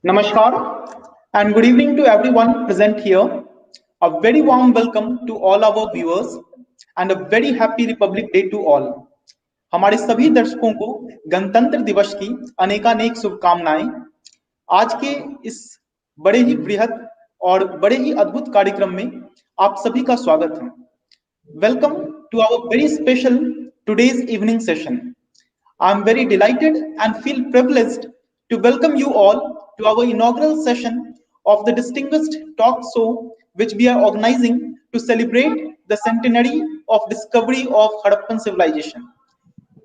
Namaskar and good evening to everyone present here. A very warm welcome to all our viewers and a very happy Republic Day to all. हमारे सभी दर्शकों को गणतंत्र दिवस की अनेकानेक शुभकामनाएं। आज के इस बड़े ही बृहद और बड़े ही अद्भुत कार्यक्रम में आप सभी का स्वागत है। Welcome to our very special today's evening session. I am very delighted and feel privileged to welcome you all to our inaugural session of the distinguished talk show which we are organizing to celebrate the centenary of discovery of Harappan civilization.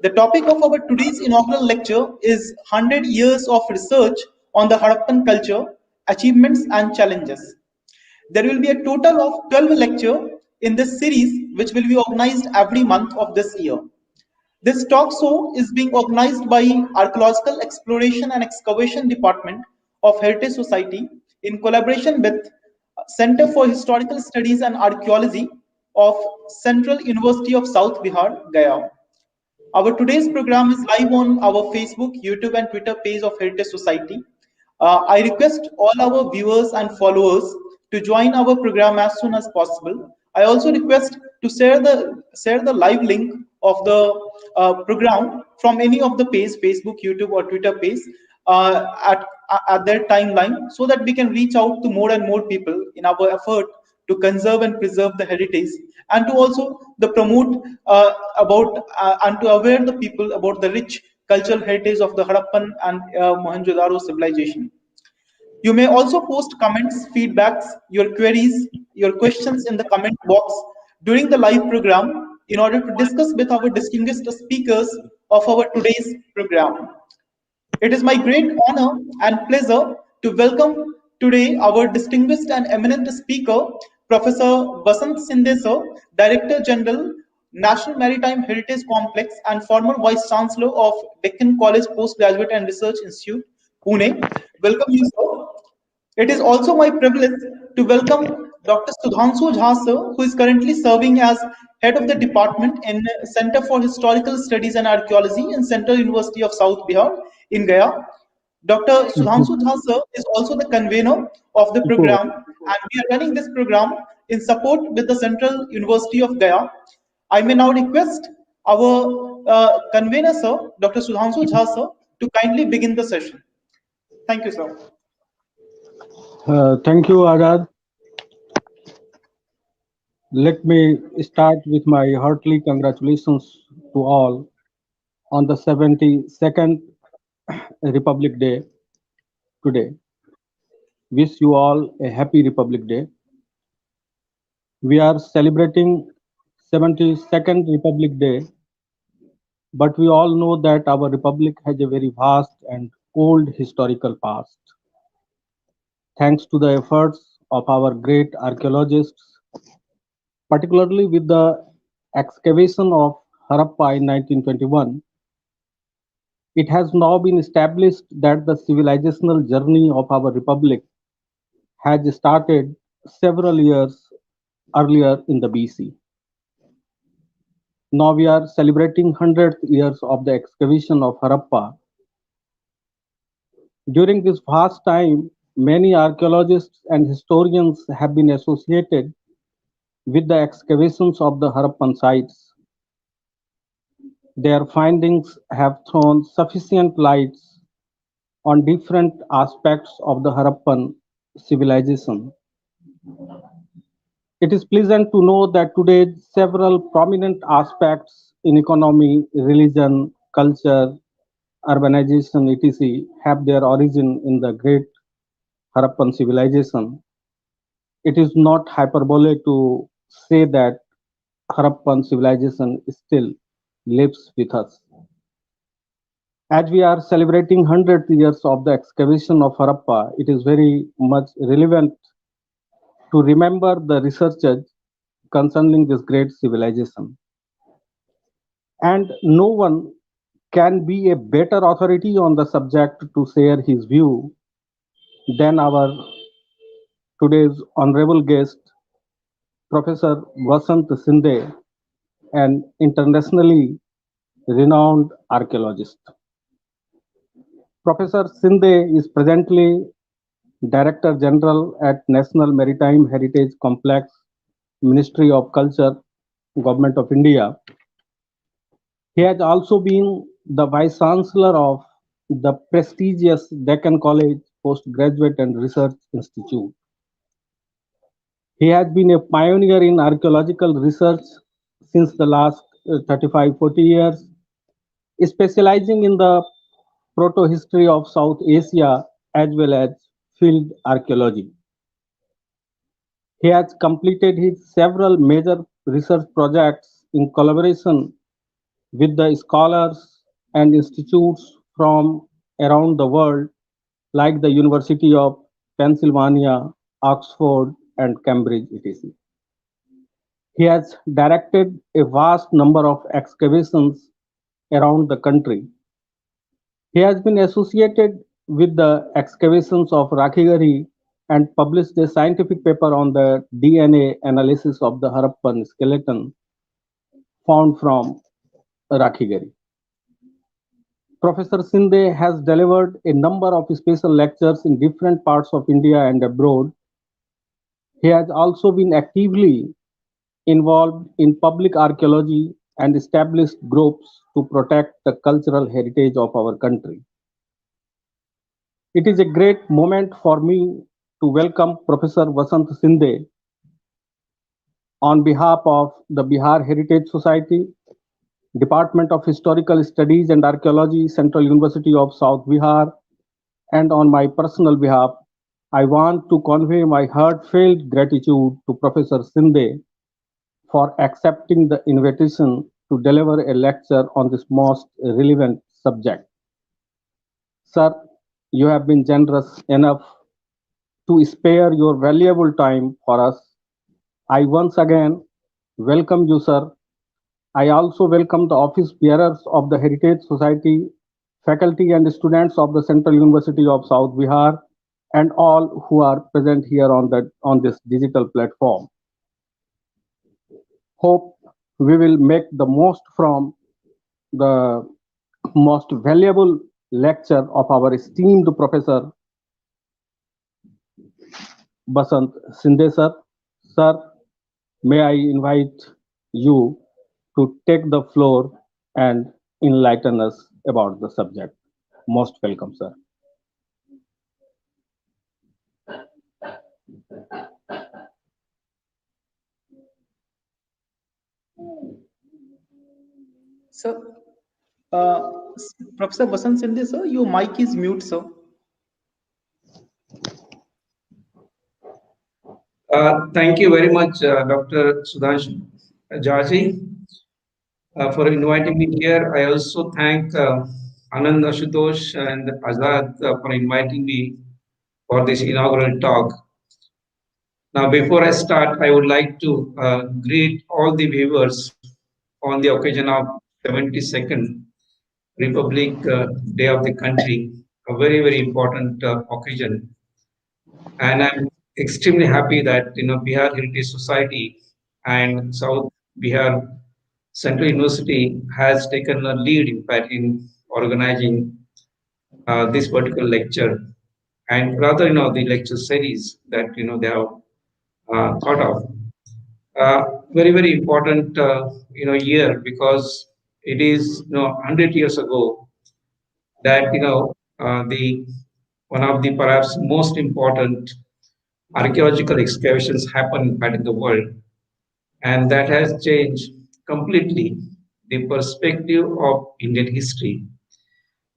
The topic of our today's inaugural lecture is 100 years of research on the Harappan culture, achievements and challenges. There will be a total of 12 lectures in this series which will be organized every month of this year. This talk show is being organized by Archaeological Exploration and Excavation Department of Heritage Society in collaboration with Center for Historical Studies and Archaeology of Central University of South Bihar, Gaya. Our today's program is live on our Facebook, YouTube and Twitter page of Heritage Society. I request all our viewers and followers to join our program as soon as possible. I also request to share the live link of the program from any of the page, Facebook, YouTube or Twitter page at their timeline, so that we can reach out to more and more people in our effort to conserve and preserve the heritage, and to also the promote about and to aware the people about the rich cultural heritage of the Harappan and Mohenjo-daro civilization. You may also post comments, feedbacks, your queries, your questions in the comment box during the live program in order to discuss with our distinguished speakers of our today's program. It is my great honor and pleasure to welcome today our distinguished and eminent speaker, Professor Vasant Shinde, sir, Director General, National Maritime Heritage Complex and former Vice Chancellor of Deccan College Postgraduate and Research Institute, Pune. Welcome you, sir. It is also my privilege to welcome Dr. Sudhanshu Jha, sir, who is currently serving as head of the department in Center for Historical Studies and Archaeology in Central University of South Bihar in Gaya. Dr. Sudhanshu Jha, sir, is also the convener of the program, and we are running this program in support with the Central University of Gaya. I may now request our convener, sir, Dr. Sudhanshu Jha, sir, to kindly begin the session. Thank you, sir. Thank you, Azad. Let me start with my heartily congratulations to all on the 72nd Republic Day today. Wish you all a happy Republic Day. We are celebrating 72nd Republic Day, but we all know that our republic has a very vast and old historical past. Thanks to the efforts of our great archaeologists, particularly with the excavation of Harappa in 1921, it has now been established that the civilizational journey of our republic has started several years earlier in the BC. Now we are celebrating 100th years of the excavation of Harappa. During this vast time, many archaeologists and historians have been associated with the excavations of the Harappan sites. Their findings have thrown sufficient lights on different aspects of the Harappan civilization. It is pleasant to know that today several prominent aspects in economy, religion, culture, urbanization, etc. have their origin in the great Harappan civilization. It is not hyperbole to say that Harappan civilization still lives with us. As we are celebrating 100 years of the excavation of Harappa, it is very much relevant to remember the researchers concerning this great civilization. And no one can be a better authority on the subject to share his view than our today's honorable guest, Professor Vasant Shinde, an internationally renowned archaeologist. Professor Shinde is presently Director General at National Maritime Heritage Complex, Ministry of Culture, Government of India. He has also been the Vice Chancellor of the prestigious Deccan College Postgraduate and Research Institute. He has been a pioneer in archaeological research since the last 35-40 years, specializing in the proto-history of South Asia as well as field archaeology. He has completed his several major research projects in collaboration with the scholars and institutes from around the world, like the University of Pennsylvania, Oxford, and Cambridge, etc. He has directed a vast number of excavations around the country. He has been associated with the excavations of Rakhigari and published a scientific paper on the DNA analysis of the Harappan skeleton found from Rakhigari. Professor Shinde has delivered a number of special lectures in different parts of India and abroad. He has also been actively involved in public archaeology and established groups to protect the cultural heritage of our country. It is a great moment for me to welcome Professor Vasant Shinde on behalf of the Bihar Heritage Society, Department of Historical Studies and Archaeology, Central University of South Bihar, and on my personal behalf, I want to convey my heartfelt gratitude to Professor Shinde for accepting the invitation to deliver a lecture on this most relevant subject. Sir, you have been generous enough to spare your valuable time for us. I once again welcome you, sir. I also welcome the office bearers of the Heritage Society, faculty and students of the Central University of South Bihar, and all who are present here on this digital platform. Hope we will make the most from the most valuable lecture of our esteemed Professor Vasant Shinde, sir. Sir, may I invite you to take the floor and enlighten us about the subject. Most welcome, sir. Sir, uh, Professor Vasant Sindhi, sir, your mic is mute, sir. Thank you very much, Dr. Sudhanshu Jaji, for inviting me here. I also thank Anand Ashutosh and Azad for inviting me for this inaugural talk. Now, before I start, I would like to greet all the viewers on the occasion of 72nd Republic Day of the country, a very, very important occasion. And I'm extremely happy that Bihar Heritage Society and South Bihar Central University has taken a lead in fact in organizing this particular lecture and rather the lecture series that they have thought of. Very very important year because it is 100 years ago that the one of the perhaps most important archaeological excavations happen in the world, and that has changed completely the perspective of Indian history.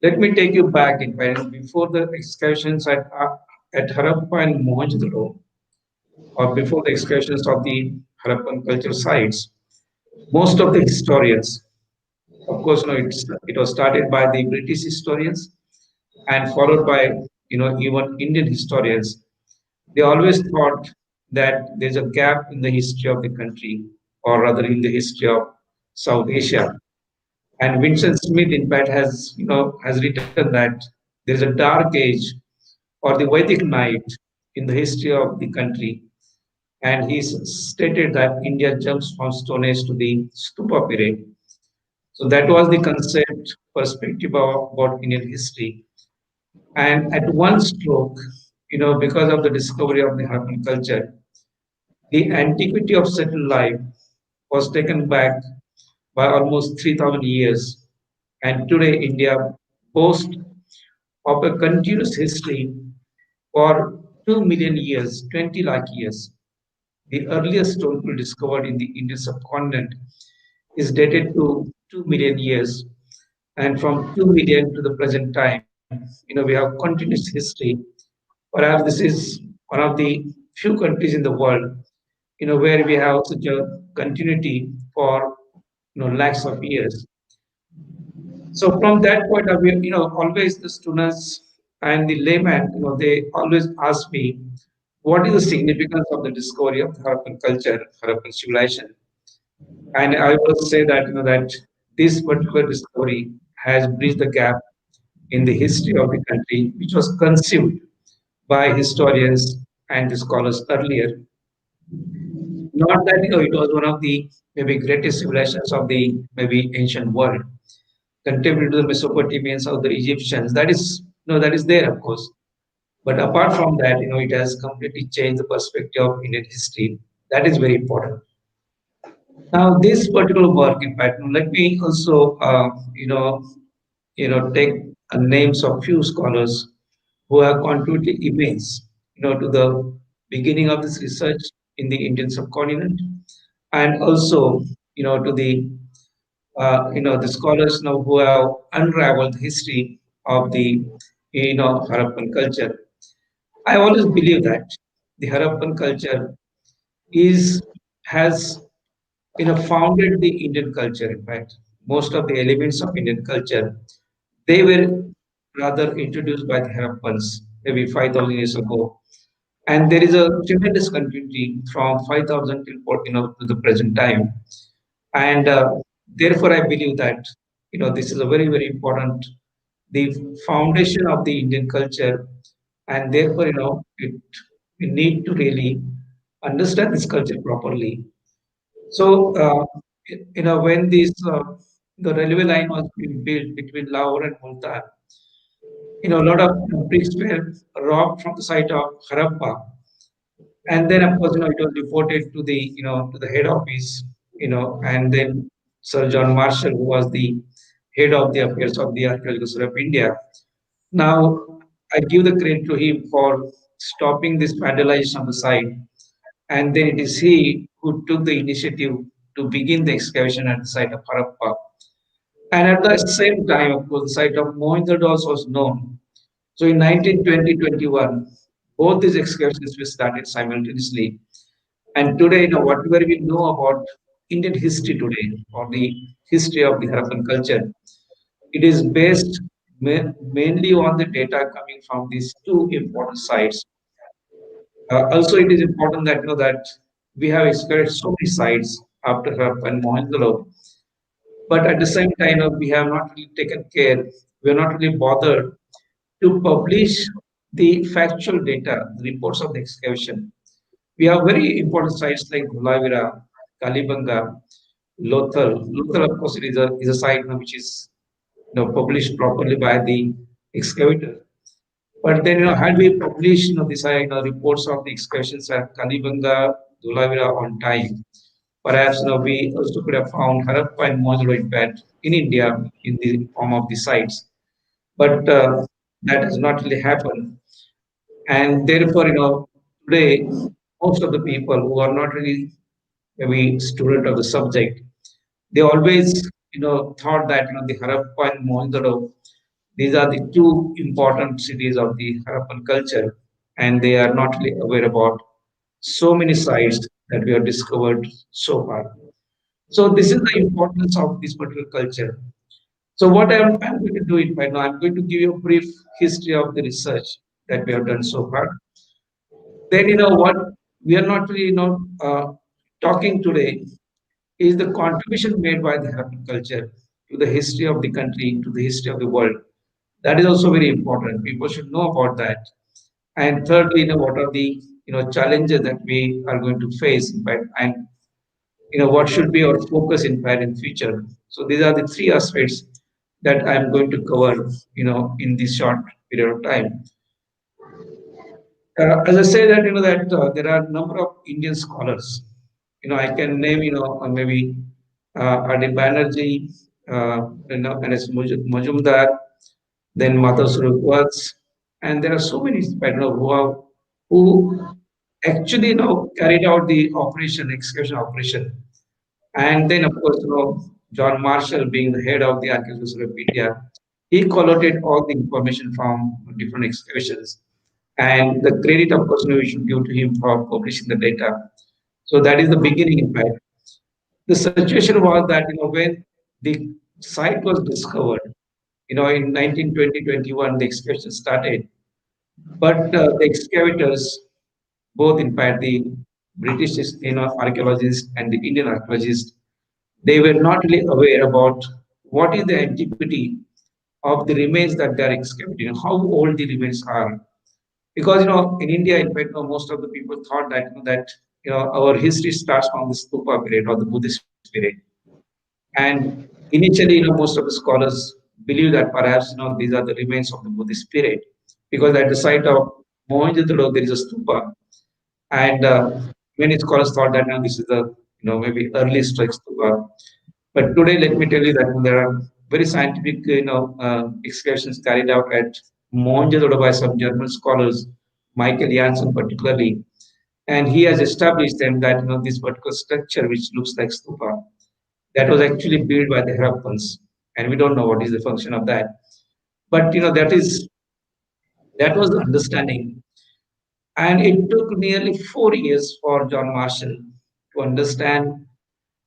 Let me take you back in fact before the excavations at Harappa and Mohenjo-daro, or before the excavations of the Harappan cultural sites. Most of the historians, of course, it was started by the British historians and followed by even Indian historians. They always thought that there's a gap in the history of the country, or rather in the history of South Asia. And Vincent Smith, in fact, has written that there is a dark age or the Vedic night in the history of the country. And he stated that India jumps from Stone Age to the Stupa period. So that was the concept perspective about Indian history. And at one stroke, because of the discovery of the Harappan culture, the antiquity of settled life was taken back by almost 3,000 years. And today, India boasts of a continuous history for 2 million years, 20 lakh years. The earliest stone tool discovered in the Indian subcontinent is dated to 2 million years. And from 2 million to the present time, we have continuous history. Perhaps this is one of the few countries in the world, where we have such a continuity for, lakhs of years. So from that point of view, always the students and the layman, they always ask me, what is the significance of the discovery of the Harappan culture, Harappan civilization? And I will say that, that this particular discovery has bridged the gap in the history of the country, which was conceived by historians and the scholars earlier. Not that it was one of the maybe greatest civilizations of the maybe ancient world, contemporary to the Mesopotamians or the Egyptians. That is that is there, of course. But apart from that, it has completely changed the perspective of Indian history. That is very important. Now, this particular work, in fact, let me also, take names of few scholars who have contributed immense, to the beginning of this research in the Indian subcontinent, and also, to the, the scholars now who have unraveled the history of the, Harappan culture. I always believe that the Harappan culture is has founded the Indian culture. In fact, most of the elements of Indian culture they were rather introduced by the Harappans maybe 5,000 years ago, and there is a tremendous continuity from 5,000 till to the present time, and therefore I believe that this is a very very important the foundation of the Indian culture, and therefore we need to really understand this culture properly. So, when the railway line was being built between Lahore and Multan, a lot of bricks were robbed from the site of Harappa, and then of course, it was reported to the, to the head office, and then Sir John Marshall, who was the head of the affairs of the Archaeological Survey of India. Now, I give the credit to him for stopping this vandalization of the site, and then it is he who took the initiative to begin the excavation at the site of Harappa. And at the same time, of course, the site of Mohenjo-daro was known. So in 1920-21, both these excavations were started simultaneously. And today, whatever we know about Indian history today, or the history of the Harappan culture, it is based mainly on the data coming from these two important sites. Also, it is important that that we have explored so many sites after Harappa and Mohenjo-daro, but at the same time, we have not really taken care. We are not really bothered to publish the factual data, the reports of the excavation. We have very important sites like Dhulavira, Kalibanga, Lothal. Lothal, of course, is a site which is published properly by the excavator. But then, had we published, these are, reports of the excavations at Kalibanga, Dhulavira on time, perhaps, we also could have found Harappa and Mohenjo-daro bed in India in the form of the sites. But that has not really happened. And therefore, today, most of the people who are not really maybe student of the subject, they always, thought that, the Harappa and Mohenjo-daro these are the two important cities of the Harappan culture, and they are not really aware about so many sites that we have discovered so far. So this is the importance of this particular culture. So what I'm going to do it right now, I'm going to give you a brief history of the research that we have done so far. Then what we are not really talking today is the contribution made by the Harappan culture to the history of the country, to the history of the world. That is also very important. People should know about that. And thirdly, what are the challenges that we are going to face, in fact, and what should be our focus, in fact, in future. So these are the three aspects that I'm going to cover, in this short period of time. As I say that that there are a number of Indian scholars. I can name maybe Adi Banerjee, and it's Majumdar, then Madhusuru Watts, and there are so many who actually carried out the operation, excavation operation. And then, of course, John Marshall, being the head of the Archaeological of India, he collated all the information from different excavations. And the credit, of course, we should give to him for publishing the data. So that is the beginning, in fact. The situation was that, when the site was discovered, in 1920-21, the excavation started. But the excavators, both in fact the British, archaeologists and the Indian archaeologists, they were not really aware about what is the antiquity of the remains that they are excavating, how old the remains are. Because in India, in fact, most of the people thought that our history starts from the Stupa period or the Buddhist period. And initially, most of the scholars believe that perhaps these are the remains of the Buddhist period, because at the site of Mohenjo-daro there is a stupa, and many scholars thought that this is the maybe early strike stupa. But today, let me tell you that there are very scientific excavations carried out at Mohenjo-daro by some German scholars, Michael Janssen particularly, and he has established them that this particular structure which looks like stupa, that was actually built by the Harappans, and we don't know what is the function of that. But that was the understanding, and it took nearly 4 years for John Marshall to understand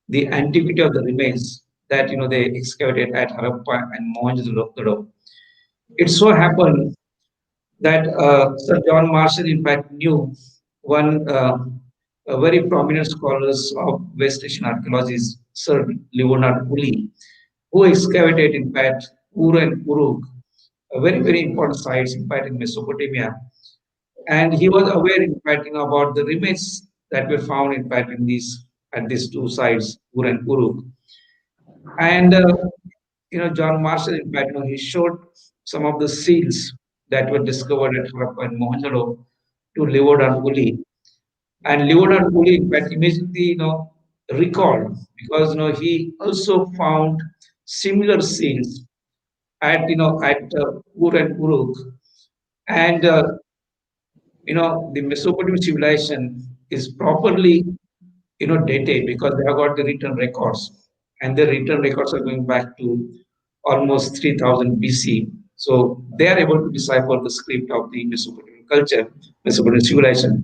the antiquity of the remains that they excavated at Harappa and Mohenjo-daro. It so happened that Sir John Marshall, in fact, knew one a very prominent scholars of West Asian archaeologists, Sir Leonard Woolley, who excavated, in fact, Ur and Uruk, very, very important sites, in fact, in Mesopotamia. And he was aware, in fact, about the remains that were found, in fact, at these two sites, Ur and Uruk. And John Marshall, in fact, he showed some of the seals that were discovered at Harappa and Mohenjo-daro to Leonard Woolley. And Leonard Woolley, in fact, immediately, recalled, because he also found similar seals at Ur and Uruk, and the Mesopotamian civilization is properly dated because they have got the written records, and the written records are going back to almost 3000 BC. So they are able to decipher the script of the Mesopotamian culture, Mesopotamian civilization.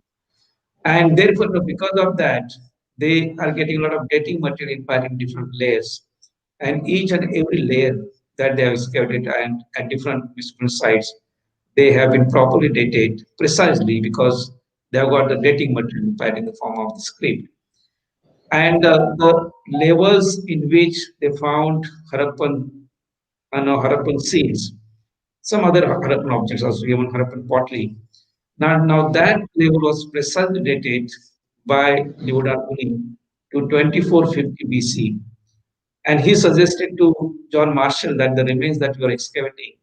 And therefore, because of that, they are getting a lot of dating material in fact in different layers. And each and every layer that they have excavated and at different Mesopotamian sites, they have been properly dated precisely because they have got the dating material in fact in the form of the script. And the levels in which they found Harappan seals, some other Harappan objects, also even Harappan pottery. Now that level was precisely dated by Leonard Woolley to 2450 BC. And he suggested to John Marshall that the remains that we are excavating,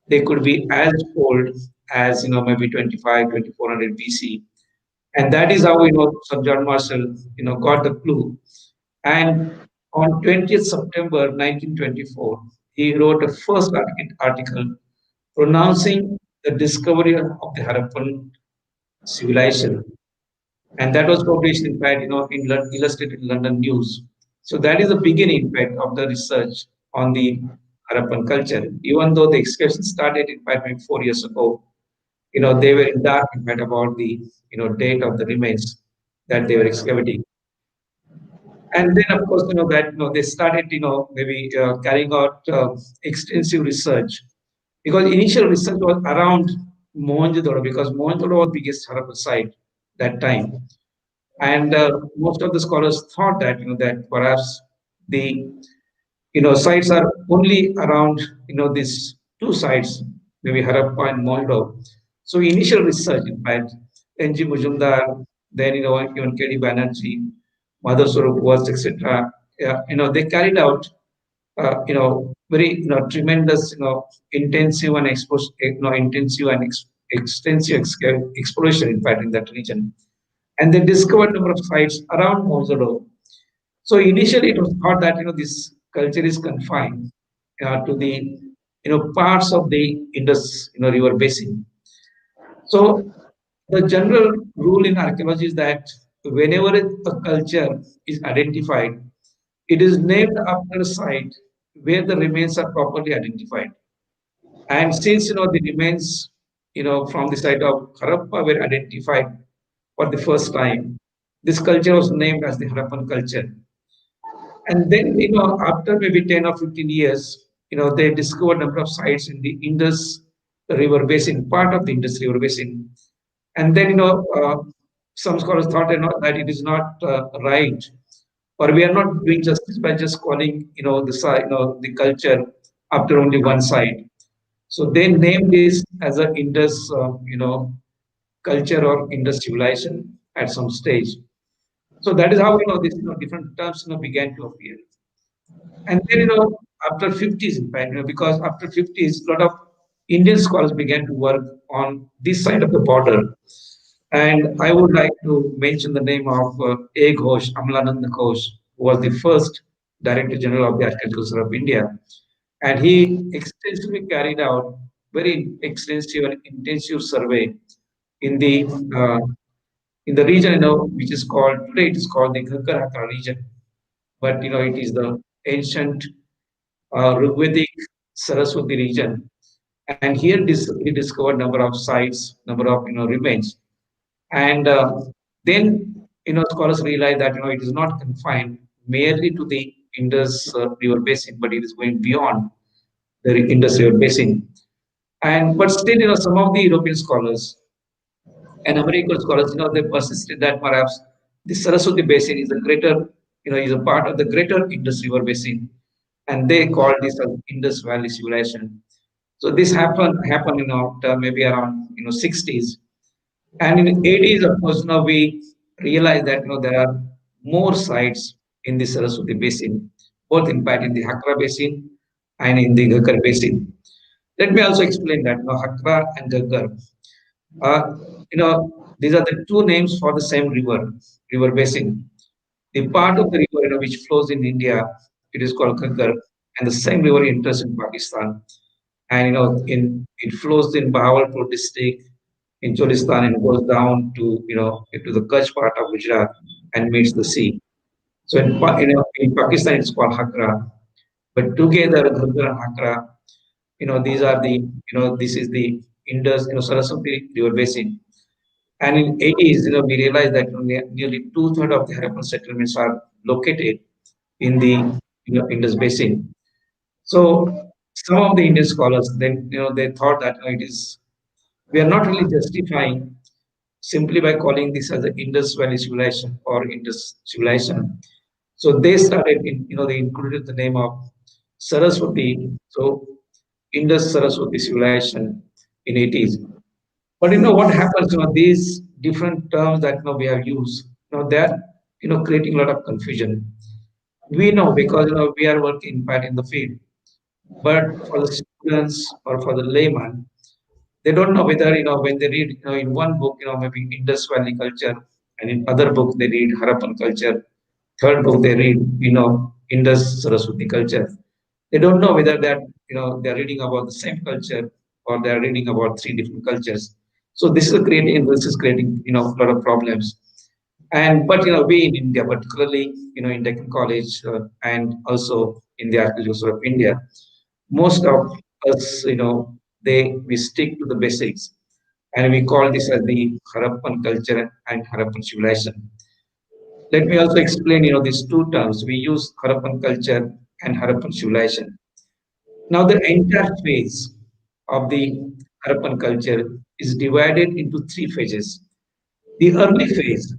they could be as old as maybe 2400 BC. And that is how Sir John Marshall got the clue. And on 20th September 1924, he wrote a first article pronouncing the discovery of the Harappan civilization, and that was published in fact in Illustrated London News. So that is the beginning in fact of the research on the Harappan culture. Even though the excavation started in fact maybe 4 years ago, they were in dark in fact about the date of the remains that they were excavating. And then of course that they started maybe carrying out extensive research, because initial research was around Mohenjo-daro, because Mohenjo-daro was the biggest Harappan site that time. And most of the scholars thought that that perhaps the sites are only around these two sites, maybe Harappa and Mohenjo. So initial research, in fact, N.G. Mujumdar, then even K.D. Banerjee, Mother Swarup was, etc. They carried out very tremendous intensive and intensive and extensive exploration in fact in that region, and they discovered number of sites around Mosulur. So initially it was thought that this culture is confined to the parts of the Indus river basin. So the general rule in archaeology is that whenever a culture is identified, it is named after a site where the remains are properly identified. And since the remains from the site of Harappa were identified for the first time, this culture was named as the Harappan culture. And then after maybe 10 or 15 years, they discovered number of sites in the Indus River basin, part of the Indus River basin. And then some scholars thought that it is not right, or we are not doing justice by just calling the site, the culture after only one site. So they named this as a Indus, culture or Indus civilization at some stage. So that is how this different terms began to appear. And then after 50s, in fact, because after 50s, a lot of Indian scholars began to work on this side of the border. And I would like to mention the name of A. Ghosh, Amlananda Ghosh, who was the first Director General of the Archaeological Survey of India. And he extensively carried out very extensive and intensive survey in the uh, region, which is called today it is called the Ghagar region, but it is the ancient Rigvedic Saraswati region. And here he discovered number of sites, number of remains, and then scholars realize that it is not confined merely to the Indus River basin, but it is going beyond the Indus River basin. And but still, some of the European scholars and American scholars, they persisted that perhaps the Saraswati basin is a greater, is a part of the greater Indus River basin, and they called this as Indus Valley civilization. So this happened, maybe around 60s, and in 80s, of course, now we realize that there are more sites in the Saraswati basin, both in fact in the Hakra basin and in the Ghaggar basin. Let me also explain that Hakra and Ghaggar. Uh, these are the two names for the same river basin. The part of the river which flows in India, it is called Ghaggar, and the same river enters in Pakistan. And it flows in Bahawalpur district in Cholistan and goes down to into the Kutch part of Gujarat and meets the sea. So in Pakistan it's called Hakra, but together Ghaggar and Hakra, these are the this is the Indus Saraswati river basin. And in 80s, we realized that nearly two-thirds of the Harappan settlements are located in the Indus basin. So some of the Indian scholars then they thought that it is we are not really justifying simply by calling this as the Indus Valley civilization or Indus civilization. So they started they included the name of Saraswati. So Indus Saraswati civilization in 80s. But what happens, these different terms that we have used, they're creating a lot of confusion. We know because we are working part in the field, but for the students or for the layman, they don't know whether when they read in one book maybe Indus Valley culture, and in other book they read Harappan culture, third book they read Indus Saraswati culture. They don't know whether that they're reading about the same culture or they're reading about three different cultures. So this is creating a lot of problems. And but we in India, particularly in Deccan College and also in the Archaeological of India, most of us we stick to the basics, and we call this as the Harappan culture and Harappan civilization. Let me also explain these two terms. We use Harappan culture and Harappan civilization. Now the entire phase of the Harappan culture is divided into three phases. The early phase.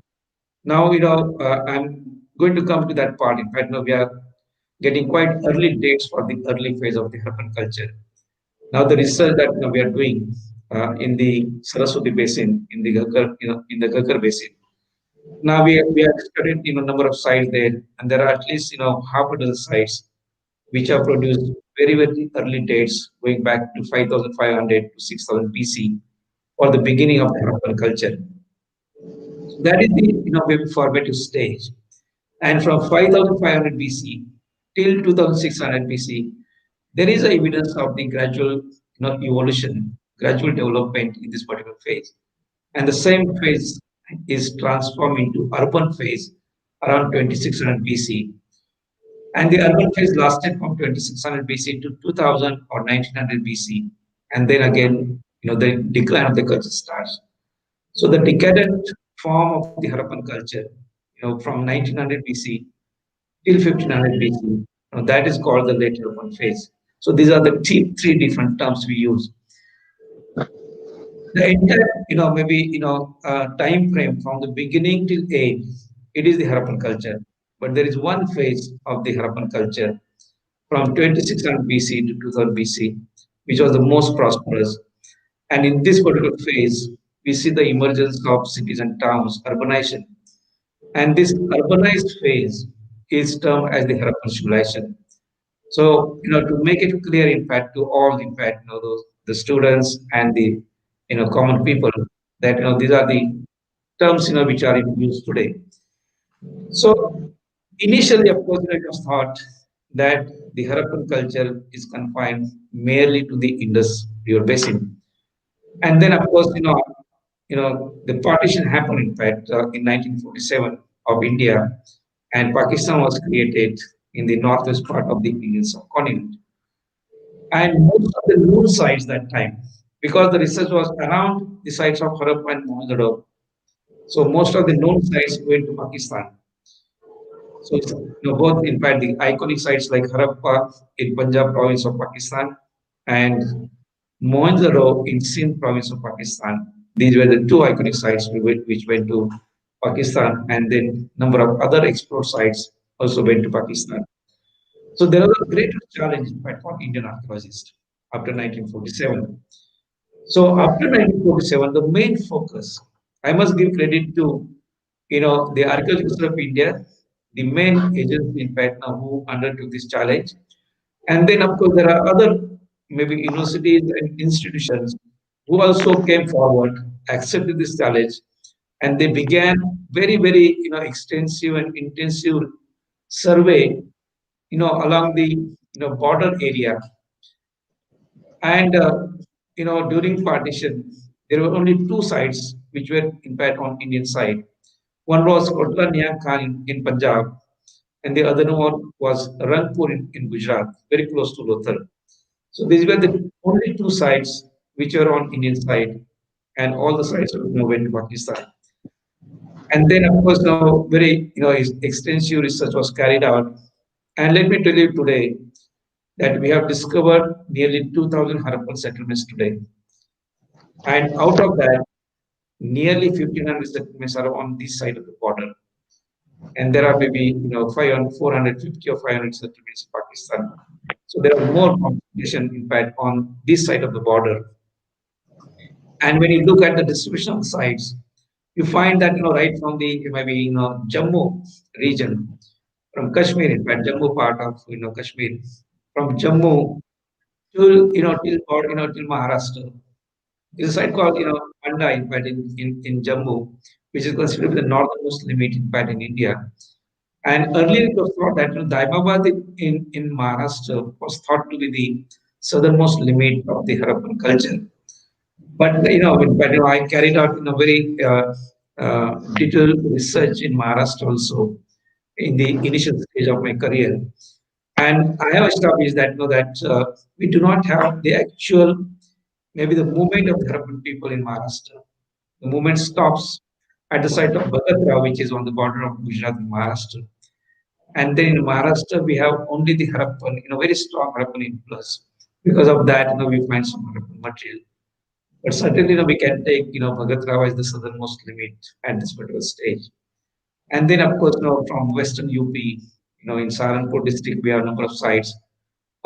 Now, I'm going to come to that part. In fact, now we are getting quite early dates for the early phase of the Harappan culture. Now, the research that we are doing in the Saraswati basin, in the Ghaggar basin. Now we have studied number of sites there, and there are at least half a dozen sites which have produced very early dates going back to 5,500 to 6,000 BC for the beginning of the Harappan culture. So that is the maybe formative stage. And from 5,500 BC till 2,600 BC, there is a evidence of the gradual evolution, gradual development in this particular phase. And the same phase is transformed into urban phase around 2600 BC. And the urban phase lasted from 2600 BC to 2000 or 1900 BC. And then again, the decline of the culture starts. So the decadent form of the Harappan culture, from 1900 BC till 1500 BC, that is called the late Harappan phase. So these are the three different terms we use. The entire, maybe, time frame from the beginning till end, it is the Harappan culture. But there is one phase of the Harappan culture from 2600 BC to 2000 BC, which was the most prosperous. And in this particular phase, we see the emergence of cities and towns, urbanization. And this urbanized phase is termed as the Harappan civilization. So, to make it clear, in fact, to all, in fact, the students and the, common people, that, these are the terms, which are in use today. So, initially, of course, it was thought that the Harappan culture is confined merely to the Indus River basin. And then, of course, the partition happened, in fact, in 1947 of India, and Pakistan was created in the northwest part of the Indian subcontinent. And most of the known sites that time, because the research was around the sites of Harappa and Mohenjo-daro, so most of the known sites went to Pakistan. So both in fact the iconic sites like Harappa in Punjab province of Pakistan and Mohenjo-daro in Sindh province of Pakistan. These were the two iconic sites which went to Pakistan, and then number of other explored sites also went to Pakistan. So there was a greater challenge in fact for Indian archaeologists after 1947. So after 1947, the main focus, I must give credit to the Archaeological of India, the main agency in Patna who undertook this challenge. And then of course there are other maybe universities and institutions who also came forward, accepted this challenge, and they began very extensive and intensive survey along the border area. And during partition, there were only two sites which were in fact on Indian side. One was Kotla Niang Khan in Punjab, and the other one was Rangpur in Gujarat, very close to Lothal. So these were the only two sites which were on Indian side, and all the sites went to Pakistan. And then, of course, now very extensive research was carried out. And let me tell you today that we have discovered nearly 2,000 Harappan settlements today. And out of that, nearly 1,500 settlements are on this side of the border. And there are maybe 450 or 500 settlements in Pakistan. So there are more concentration, in fact, on this side of the border. And when you look at the distribution of the sites, you find that right from the maybe Jammu region, from Kashmir, in fact, Jammu part of Kashmir, from Jammu till till Maharashtra. There's a site called Nanda, in fact, in Jammu, which is considered the northernmost limit, in fact, in India. And earlier it was thought that Daimabad in Maharashtra was thought to be the southernmost limit of the Harappan culture. But in fact, I carried out very detailed research in Maharashtra also in the initial stage of my career, and I have established that we do not have the actual maybe the movement of the Harappan people in Maharashtra. The movement stops at the site of Bhagatra, which is on the border of Gujarat and Maharashtra. And then in Maharashtra, we have only the Harappan, very strong Harappan influence. Because of that, we find some Harappan material. But certainly, we can take, Bhagatra as the southernmost limit at this particular stage. And then, of course, from Western UP, in Saharanpur district, we have a number of sites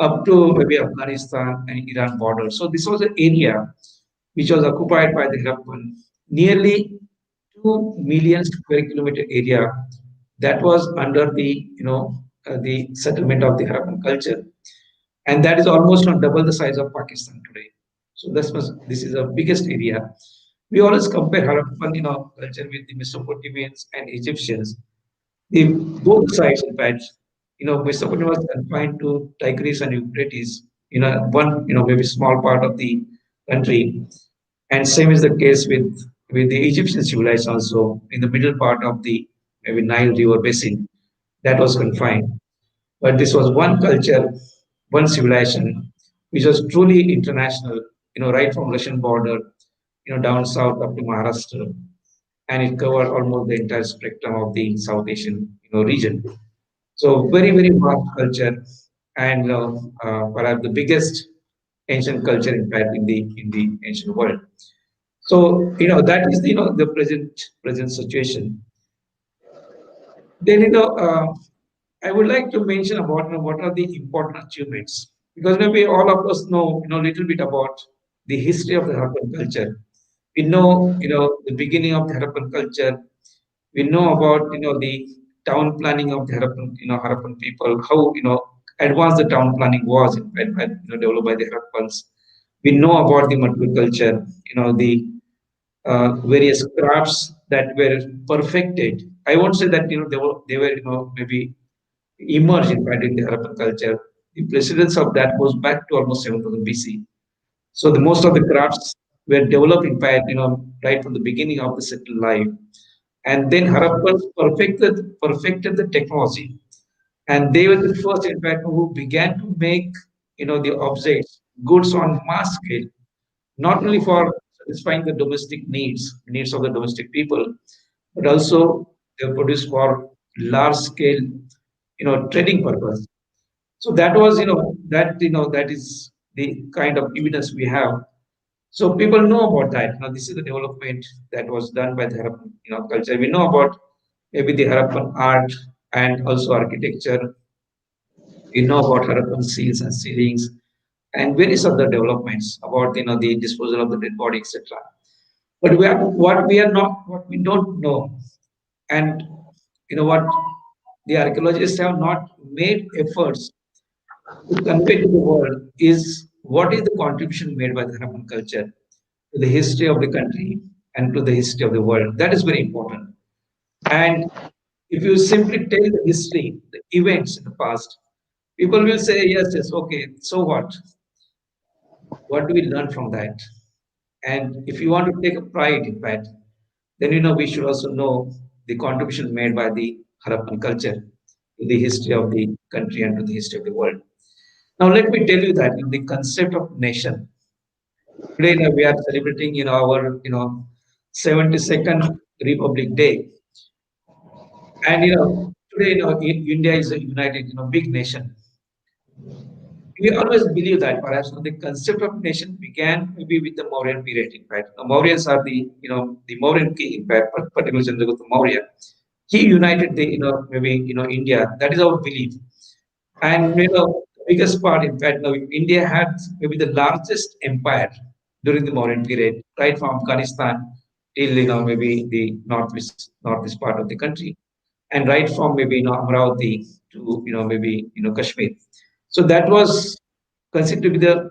up to maybe Afghanistan and Iran border. So this was an area which was occupied by the Harappan, nearly 2 million square kilometer area that was under the the settlement of the Harappan culture. and that is almost on double the size of Pakistan today. So this is the biggest area. We always compare Harappan, culture with the Mesopotamians and Egyptians. The both sides, in fact, Mesopotamia was confined to Tigris and Euphrates, one, maybe small part of the country, and same is the case with the Egyptian civilization also in the middle part of the maybe Nile River basin that was confined. But this was one culture, one civilization, which was truly international, right from Russian border, down south up to Maharashtra, and it covered almost the entire spectrum of the South Asian, region. So very, very vast culture, and perhaps the biggest ancient culture, in fact, in the ancient world. So that is the present situation. Then I would like to mention about what are the important achievements, because maybe all of us know a little bit about the history of the Harappan culture. We know the beginning of the Harappan culture. We know about the town planning of the Harappan people, how advanced the town planning was when developed by the Harappans. We know about the material culture, the various crafts that were perfected. I won't say that they were maybe emerged in fact in the Harappan culture. The precedence of that goes back to almost 7,000 BC. So the most of the crafts were developed in fact right from the beginning of the settled life, and then Harappans perfected the technology, and they were the first in fact who began to make the objects goods on mass scale, not only for satisfying the domestic needs of the domestic people, but also they were produced for large scale, trading purpose. So that was, that is the kind of evidence we have. So people know about that. Now this is the development that was done by the Harappan, culture. We know about maybe the Harappan art and also architecture. We know about Harappan seals and ceilings and various other developments about the disposal of the dead body, etc. But what we don't know, and what the archaeologists have not made efforts to convey to the world is what is the contribution made by the Harappan culture to the history of the country and to the history of the world. That is very important. And if you simply tell the history, the events in the past, people will say, yes, yes, okay, so what? What do we learn from that? And if you want to take a pride in that, then we should also know the contribution made by the Harappan culture to the history of the country and to the history of the world. Now, let me tell you that the concept of nation. Today, we are celebrating, our 72nd Republic Day, and today, India is a united, big nation. We always believe that perhaps the concept of nation began maybe with the Mauryan period. In fact, the Mauryans are the Mauryan king. In fact, particularly Chandragupta Maurya, he united the maybe India. That is our belief. And the biggest part, in fact, India had maybe the largest empire during the Mauryan period, right from Afghanistan till maybe the northeast part of the country, and right from maybe Amravati to maybe Kashmir. So that was considered to be the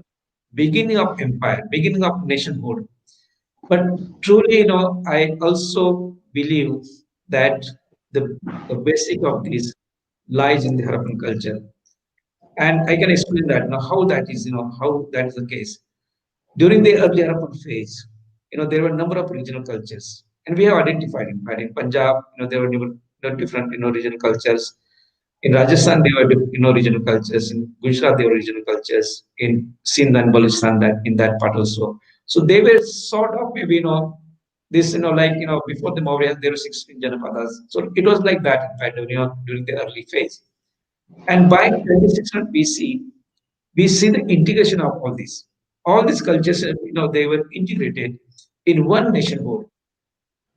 beginning of empire, beginning of nationhood. But truly, I also believe that the basic of this lies in the Harappan culture. And I can explain that now how that is, how that is the case. During the early Harappan phase, there were a number of regional cultures. And we have identified, in fact, in Punjab, there were different, regional cultures. In Rajasthan, there were regional cultures. In Gujarat, there were regional cultures. In Sindh and Balochistan, that in that part also. So they were sort of maybe this like before the Maurya, there were 16 Janapadas. So it was like that in fact during the early phase. And by 2600 BC, we see the integration of all these. All these cultures, they were integrated in one nationhood.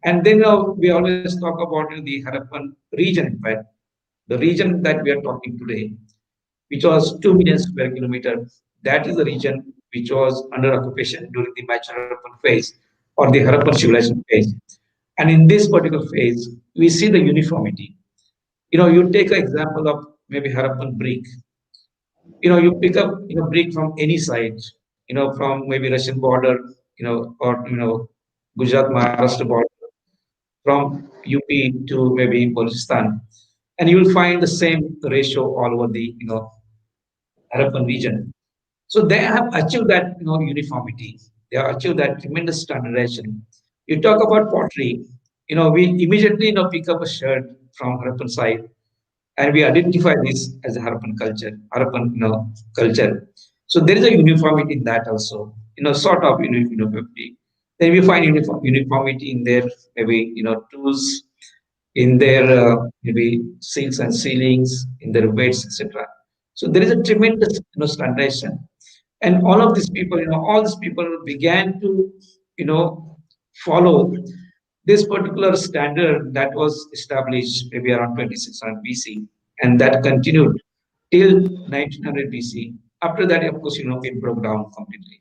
And then we always talk about the Harappan region, in fact, the region that we are talking today, which was 2 million square kilometer. That is the region which was under occupation during the Mature Harappan phase or the Harappan civilization phase. And in this particular phase, we see the uniformity. You take an example of maybe Harappan brick. You pick up brick from any site, from maybe Russian border, or Gujarat Maharashtra border, from UP to maybe Balochistan, and you will find the same ratio all over the Harappan region. So they have achieved that uniformity. They have achieved that tremendous standardization. You talk about pottery, we immediately pick up a shirt from Harappan side, and we identify this as a Harappan culture. So there is a uniformity in that also, sort of uniformity. Then we find uniformity in their maybe tools, in their maybe seals and ceilings, in their weights, etc. So there is a tremendous standardization, and all these people began to follow this particular standard that was established maybe around 2600 BC, and that continued till 1900 BC. After that, of course, it broke down completely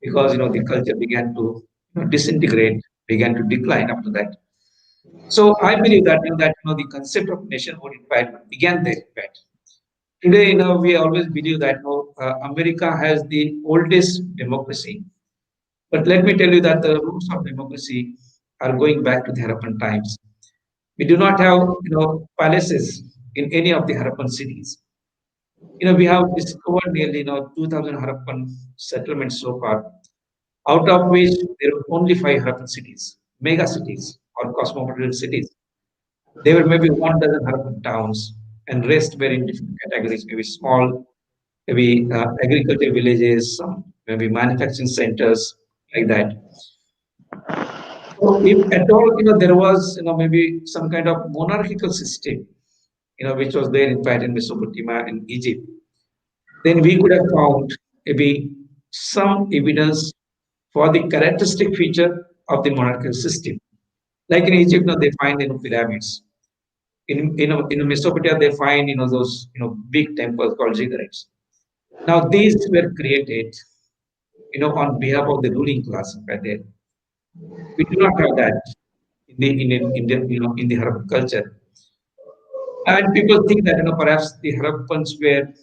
because the culture began to disintegrate, began to decline after that. So I believe that the concept of nationhood in fact began there. In fact, today we always believe that America has the oldest democracy, but let me tell you that the roots of democracy are going back to the Harappan times. We do not have palaces in any of the Harappan cities. We have discovered nearly 2,000 Harappan settlements so far, out of which there are only five Harappan cities, mega cities or cosmopolitan cities. There were maybe one dozen Harappan towns, and rest were in different categories, maybe small, maybe agricultural villages, some maybe manufacturing centers, like that. So if at all, there was, maybe some kind of monarchical system, which was there in fact in Mesopotamia and Egypt, then we could have found maybe some evidence for the characteristic feature of the monarchical system. Like in Egypt, they find pyramids. In Mesopotamia, they find those big temples called ziggurats. Now these were created on behalf of the ruling class right there. We do not have that in the Harappan culture. And people think that perhaps the Harappans were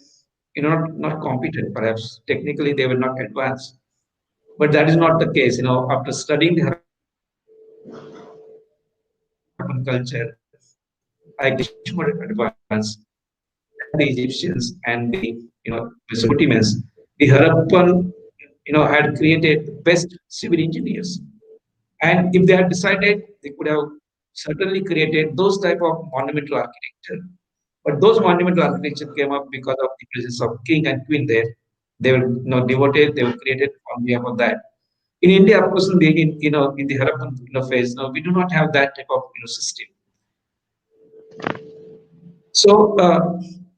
not competent, perhaps technically they were not advanced. But that is not the case. After studying the Harappan culture, I can assure you that they were much more advanced than the Egyptians and the Mesopotamians. The Harappan had created the best civil engineers. And if they had decided, they could have certainly created those type of monumental architecture. But those monumental architecture came up because of the presence of king and queen there. They were devoted, they were created on behalf of that. In India, of course, in the Harappan phase, we do not have that type of system. So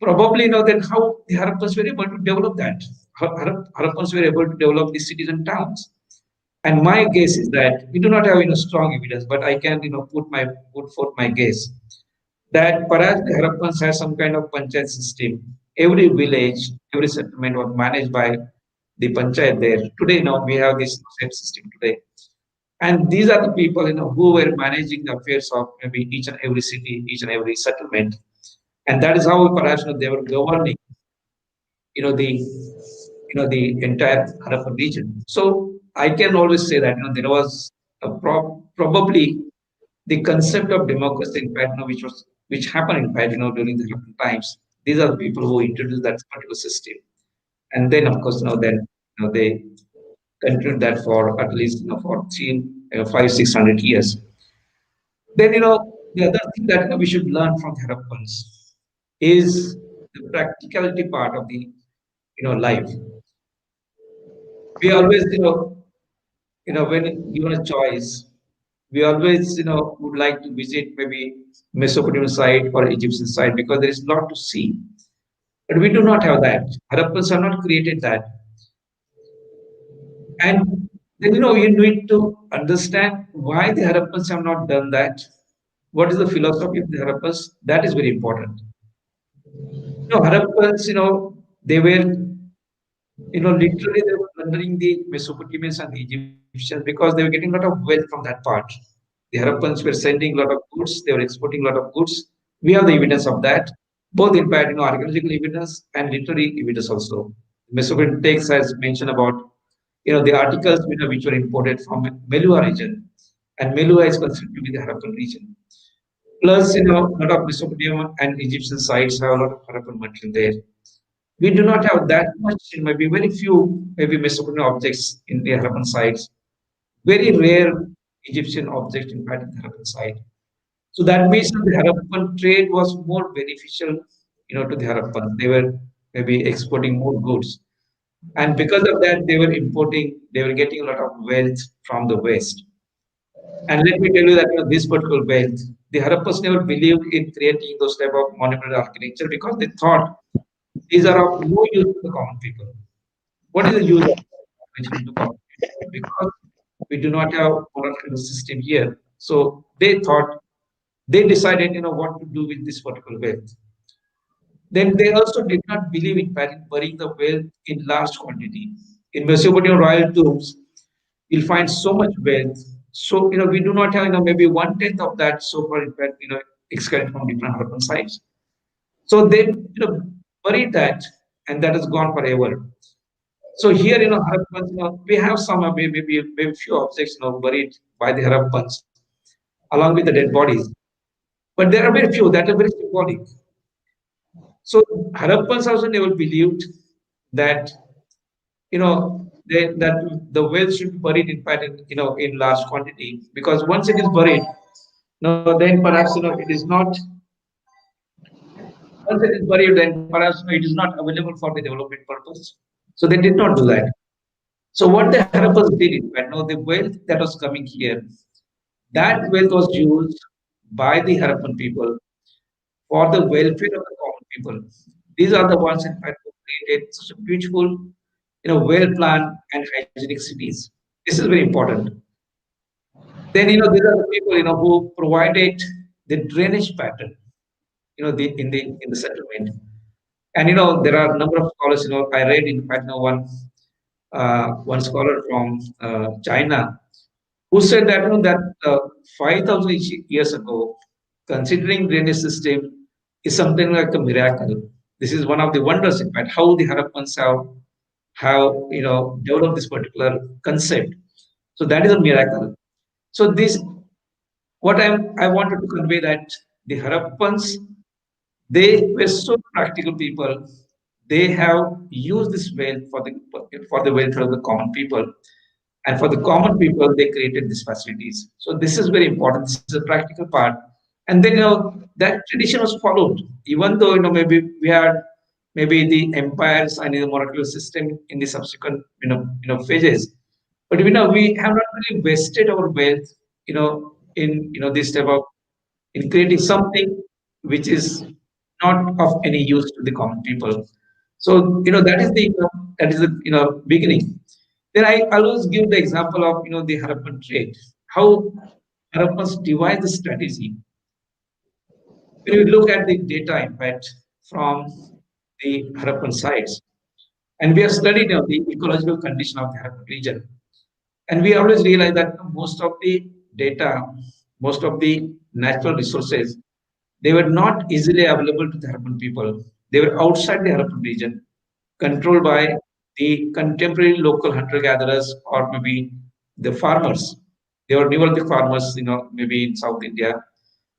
probably then how the Harappans were able to develop that. Harappans were able to develop the cities and towns. And my guess is that we do not have strong evidence, but I can put forth my guess that perhaps the Harappans had some kind of panchayat system. Every village, every settlement was managed by the panchayat there. Today, now we have this same system today. And these are the people who were managing the affairs of maybe each and every city, each and every settlement. And that is how perhaps they were governing the entire Harappan region. So I can always say that there was probably the concept of democracy in fact which happened in fact during the Harappan times. These are the people who introduced that particular system, and then of course then they continued that for at least for 500-600 years. Then the other thing that we should learn from the Harappans is the practicality part of the life. We always when given a choice, we always would like to visit maybe Mesopotamian side or Egyptian side because there is a lot to see. But we do not have that. Harappans have not created that. And then you need to understand why the Harappans have not done that. What is the philosophy of the Harappans? That is very important. Harappans, they were literally they were plundering the Mesopotamians and the Egyptians because they were getting a lot of wealth from that part. The Harappans were sending a lot of goods, they were exporting a lot of goods. We have the evidence of that. both in fact, archaeological evidence and literary evidence also. Mesopotamian text has mentioned about, the articles which were imported from Melua region, and Melua is considered to be the Harappan region. Plus, a lot of Mesopotamian and Egyptian sites have a lot of Harappan material there. We do not have that much, maybe very few, maybe Mesopotamian objects in the Harappan sites. Very rare Egyptian objects, in fact, in the Harappan site. So that means that the Harappan trade was more beneficial, to the Harappan. They were maybe exporting more goods. And because of that, they were getting a lot of wealth from the West. And let me tell you that this particular wealth, the Harappas never believed in creating those type of monumental architecture because they thought these are of no use to the common people. What is the use of population to common people? Because we do not have monarchical system here. So they decided, what to do with this particular wealth. Then they also did not believe in burying the wealth in large quantity. In Mesopotamian royal tombs, you'll find so much wealth. So, we do not have, maybe one-tenth of that so far, in fact, excavated from different Harappan sites. So they, buried that, and that is gone forever. So here, Harappans, we have some, maybe few objects, buried by the Harappans, along with the dead bodies. But there are very few that are very symbolic. So Harappans also never believed that that the wealth should be buried in fact in large quantity, because once it is buried, then perhaps it is not, once it is buried, then perhaps it is not available for the development purpose. So they did not do that. So what the Harappans did, in fact, the wealth that was coming here, that wealth was used by the Harappan people for the welfare of the common people. These are the ones, in fact, who created such a beautiful, well-planned and hygienic cities. This is very important. Then, these are the people, who provided the drainage pattern, in the settlement. And, there are a number of scholars, I read, in fact, one scholar from China who said that, 5,000 years ago, considering drainage system is something like a miracle. This is one of the wonders, in fact, how the Harappans have developed this particular concept. So that is a miracle. So this, what I wanted to convey, that the Harappans, they were so practical people. They have used this wealth for the welfare of the common people, and for the common people, they created these facilities. So this is very important. This is a practical part. And then that tradition was followed, even though maybe we had maybe the empires and the monarchical system in the subsequent phases. But we have not really wasted our wealth, in this type of, in creating something which is not of any use to the common people. So that is the beginning. Then I always give the example of the Harappan trade, how Harappans devise the strategy. When we look at the data impact from the Harappan sites, and we have studied the ecological condition of the Harappan region, and we always realize that most of the data, most of the natural resources, they were not easily available to the Harappan people. They were outside the Harappan region, controlled by the contemporary local hunter-gatherers, or maybe the farmers. They were Neolithic farmers, maybe in South India,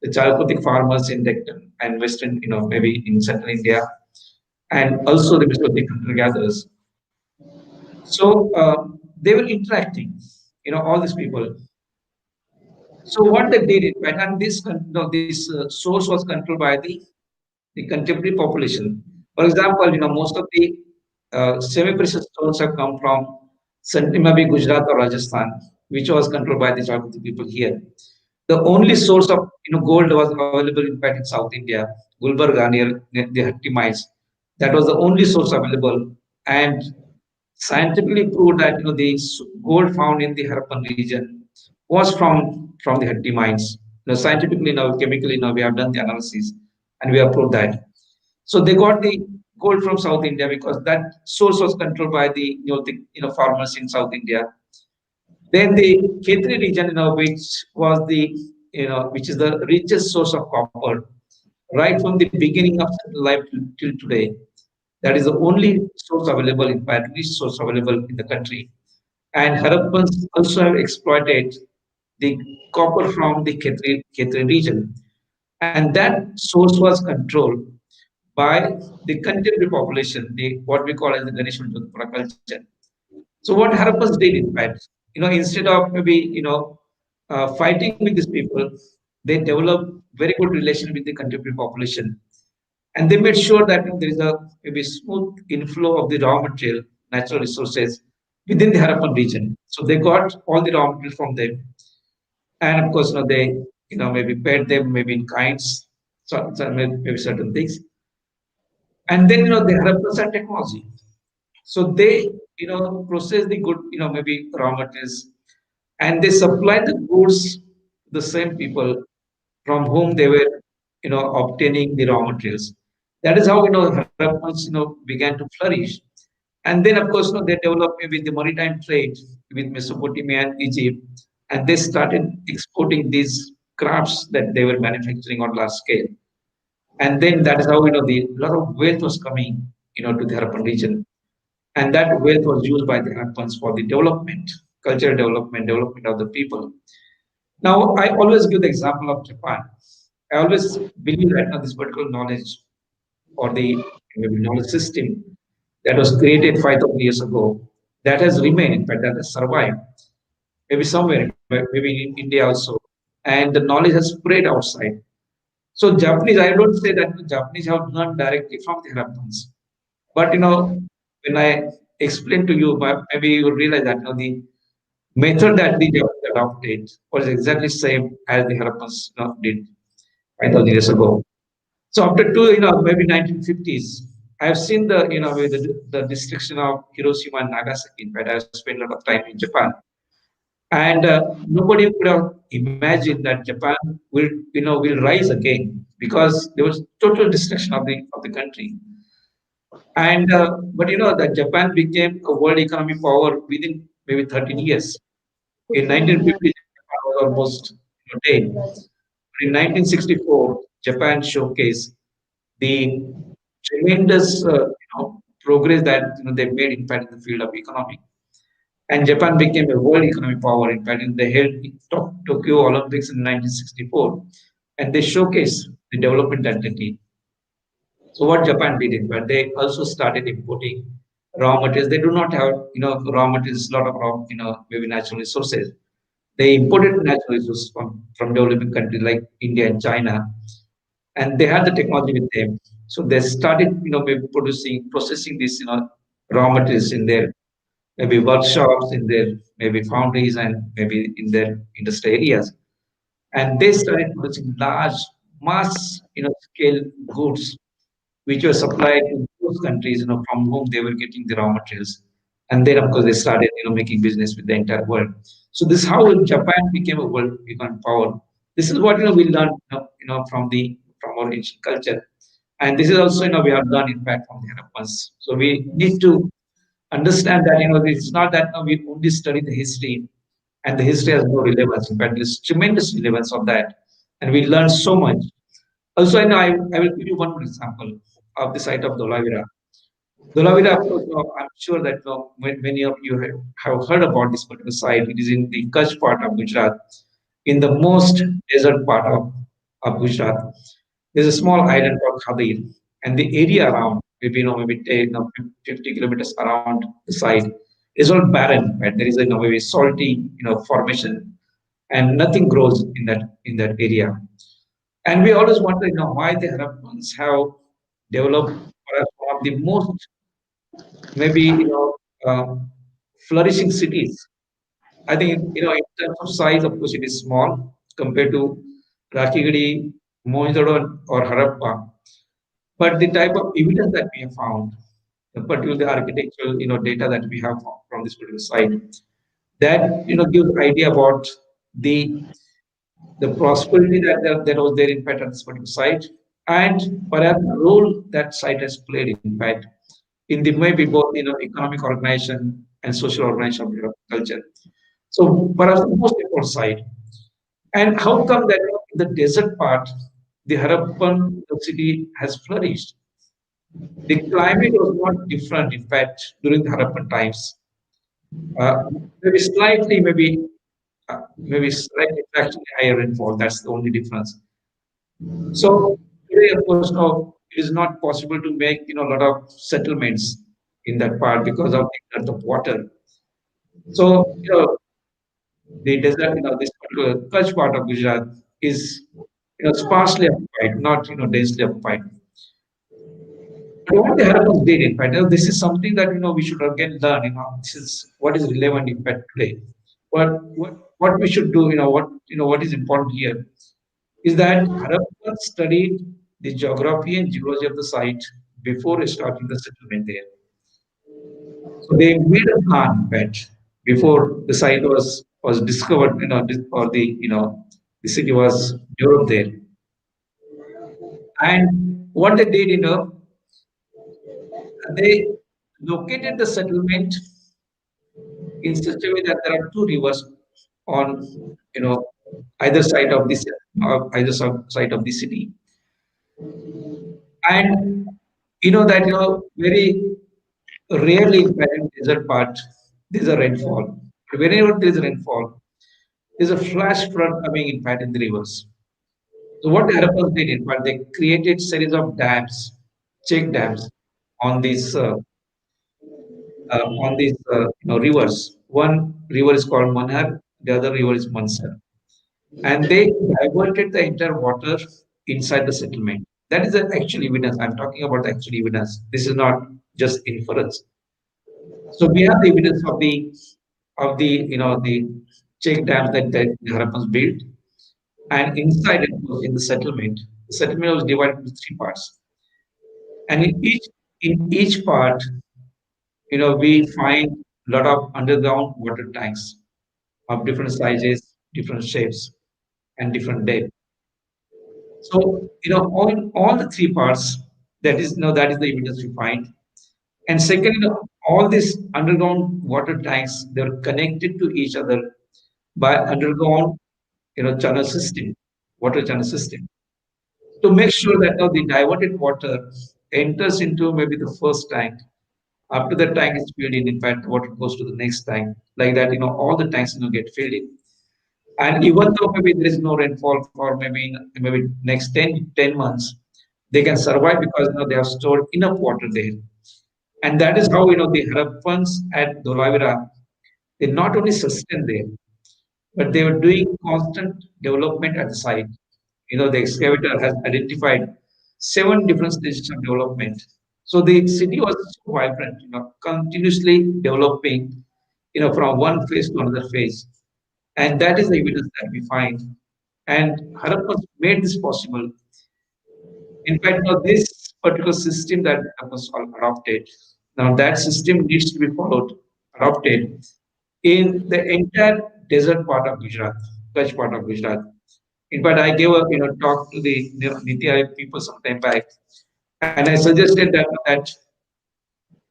the Chalcolithic farmers in Deccan and Western, maybe in Central India, and also the Mesolithic hunter-gatherers. So they were interacting, all these people. So what they did, in fact, and this source was controlled by the contemporary population. For example, most of the semi-precious stones have come from maybe Gujarat or Rajasthan, which was controlled by the Jagrati people here. The only source of gold was available, in fact, in South India, Gulbarga, near the Hatti mines. That was the only source available, and scientifically proved that the gold found in the Harappan region was from the Hatti mines. Scientifically now, chemically now, we have done the analysis and we have proved that. So they got the gold from South India because that source was controlled by the farmers in South India. Then the Khetri region, which was which is the richest source of copper. right from the beginning of life till today. That is the only source available, in fact, least source available in the country. And Harappans also have exploited the copper from the Khetri region. And that source was controlled by the contemporary population, the what we call as the Ganesh culture. So what Harappans did, in fact, instead of maybe fighting with these people, they developed very good relation with the contemporary population, and they made sure that there is a maybe smooth inflow of the raw material, natural resources within the Harappan region. So they got all the raw material from them, and of course, they maybe paid them maybe in kinds, so maybe certain things, and then they had a process technology. So they process the good maybe raw materials, and they supply the goods to the same people from whom they were obtaining the raw materials. That is how Harappans began to flourish. And then of course they developed maybe the maritime trade with Mesopotamia and Egypt, and they started exporting these crafts that they were manufacturing on large scale. And then that is how the lot of wealth was coming to the Harappan region, and that wealth was used by the Harappans for the development, cultural development, development of the people. Now, I always give the example of Japan. I always believe that this particular knowledge, or the maybe knowledge system that was created 5,000 years ago, that has remained, in fact, that has survived, maybe somewhere, maybe in India also, and the knowledge has spread outside. So Japanese, I don't say that the Japanese have learned directly from the Harappans, but when I explain to you, maybe you will realize that the method that the Japanese adopted was exactly same as the Harappans did 5,000 years ago. So after maybe 1950s, I have seen with the destruction of Hiroshima and Nagasaki. In fact, I have spent a lot of time in Japan, and nobody would have imagined that Japan will rise again, because there was total destruction of the country. And but that Japan became a world economic power within maybe 13 years. In 1950, Japan was almost dead. But in 1964, Japan showcased the tremendous progress that they made, in fact, in the field of economy. And Japan became a world economic power. In fact, they held the Tokyo Olympics in 1964, and they showcased the development that they did. So what Japan did, in fact, they also started importing raw materials. They do not have raw materials, a lot of raw maybe natural resources. They imported natural resources from developing countries like India and China, and they had the technology with them. So they started maybe processing these raw materials in their maybe workshops, in their maybe foundries, and maybe in their industry areas. And they started producing large mass scale goods which were supplied to those countries, from whom they were getting the raw materials. And then, of course, they started, making business with the entire world. So this is how Japan became a world economic power. This is what we learned, from our ancient culture, and this is also, we have learned, in fact, from the Harappans. So we need to understand that it's not that we only study the history, and the history has no relevance. In fact, there's tremendous relevance of that, and we learn so much. Also, I will give you one more example of the site of Dolavira. Dolavira, of course, I'm sure that many of you have heard about this particular site. It is in the Kutch part of Gujarat, in the most desert part of Gujarat. There's a small island called Khadir, and the area around, maybe 50 kilometers around the site, is all barren. Right? There is a maybe salty formation, and nothing grows in that area. And we always wonder, why the Harappans have developed perhaps one of the most maybe flourishing cities. I think in terms of size, of course, it is small compared to Rakhigali, Mohenjo-daro, or Harappa. But the type of evidence that we have found, particularly the architectural data that we have from this particular site, that gives idea about the the prosperity that was there, in fact, at this particular site, and perhaps the role that site has played, in fact, in the maybe both economic organization and social organization of Europe culture. So perhaps the most important site. And how come that in the desert part the Harappan city has flourished. The climate was not different, in fact, during the Harappan times. Uh, maybe slightly, maybe slightly actually higher rainfall. That's the only difference. So today, of course, no, it is not possible to make a lot of settlements in that part because of the dearth of water. So the desert, this particular Kutch part of Gujarat is sparsely occupied, not densely occupied. But what the Harappans did, in fact, this is something that we should again learn. This is what is relevant in fact today. What we should do, what is important here is that Harappan studied the geography and geology of the site before starting the settlement there. So they made a plan, but before the site was discovered, or the city was developed there. And what they did, they located the settlement in such a way that there are two rivers on, you know, either side of this, side of the city, and that very rarely in fact, in desert part there's a rainfall. Whenever there is rainfall, there's a flash flood coming in fact in the rivers. So what the Harappans did in fact, they created series of dams, check dams on these rivers. One river is called Manar, the other river is Mansar, and they diverted the entire water inside the settlement. That is the actual evidence. I'm talking about the actual evidence. This is not just inference. So we have the evidence of the check dams that the Harappans built, and inside it was in the settlement was divided into three parts, and in each part, we find a lot of underground water tanks of different sizes, different shapes, and different depth. So all the three parts, that is the evidence we find. And second, all these underground water tanks, they're connected to each other by underground channel system, water channel system, to make sure that now the diverted water enters into maybe the first tank. After the tank is filled in fact, water goes to the next tank. Like that, all the tanks get filled in. And even though maybe there is no rainfall for maybe next 10 months, they can survive because they have stored enough water there. And that is how the Harappans at Dholavira, they not only sustain there, but they were doing constant development at the site. The excavator has identified 7 different stages of development. So the city was so vibrant, continuously developing, from one phase to another phase. And that is the evidence that we find. And Harappan made this possible. In fact, now this particular system that was adopted, now that system needs to be followed, adopted in the entire desert part of Gujarat, Kutch part of Gujarat. In fact, I gave a talk to the Niti Aayog people some time back, and I suggested that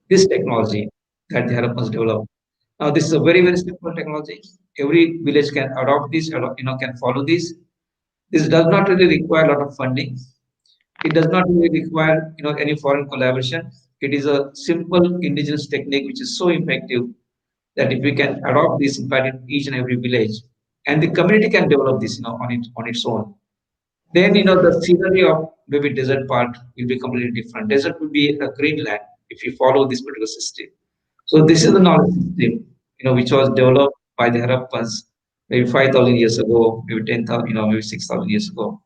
this technology that the Harappans developed. Now, this is a very simple technology. Every village can adopt this, can follow this. This does not really require a lot of funding. It does not really require any foreign collaboration. It is a simple indigenous technique which is so effective that if we can adopt this in fact in each and every village, and the community can develop this on its own, then the scenery of maybe desert part will be completely different. Desert will be a green land if you follow this particular system. So this is the knowledge system, which was developed by the Harappans maybe 5,000 years ago, maybe 10,000, maybe 6,000 years ago.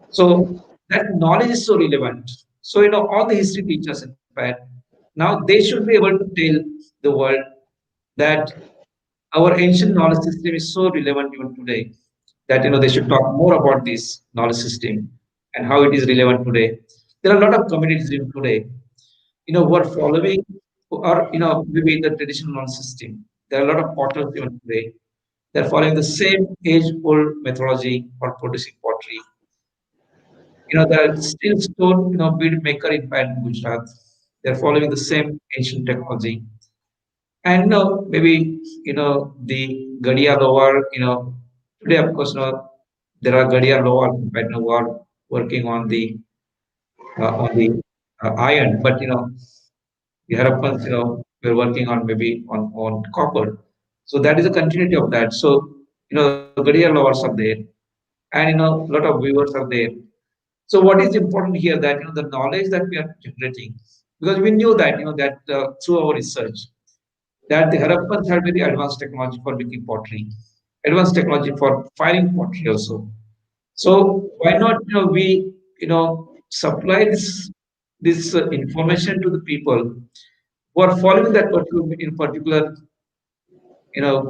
So that knowledge is so relevant. So all the history teachers, in fact, now they should be able to tell the world that our ancient knowledge system is so relevant even today that they should talk more about this knowledge system and how it is relevant today. There are a lot of communities in today, who are following or maybe the traditional knowledge system. There are a lot of potters even today. They're following the same age-old methodology for producing pottery. They're still stone, bead maker in Gujarat. They're following the same ancient technology. And maybe the Gadia lower, today of course there are Gadia lower who are working on the iron, but the Harappans, were working on maybe on copper. So that is a continuity of that. So Gadiya lovers are there, and a lot of viewers are there. So what is important here that the knowledge that we are generating, because we knew that that through our research that the Harappans had very advanced technology for making pottery, advanced technology for firing pottery also. So why not we supply this information to the people who are following that particular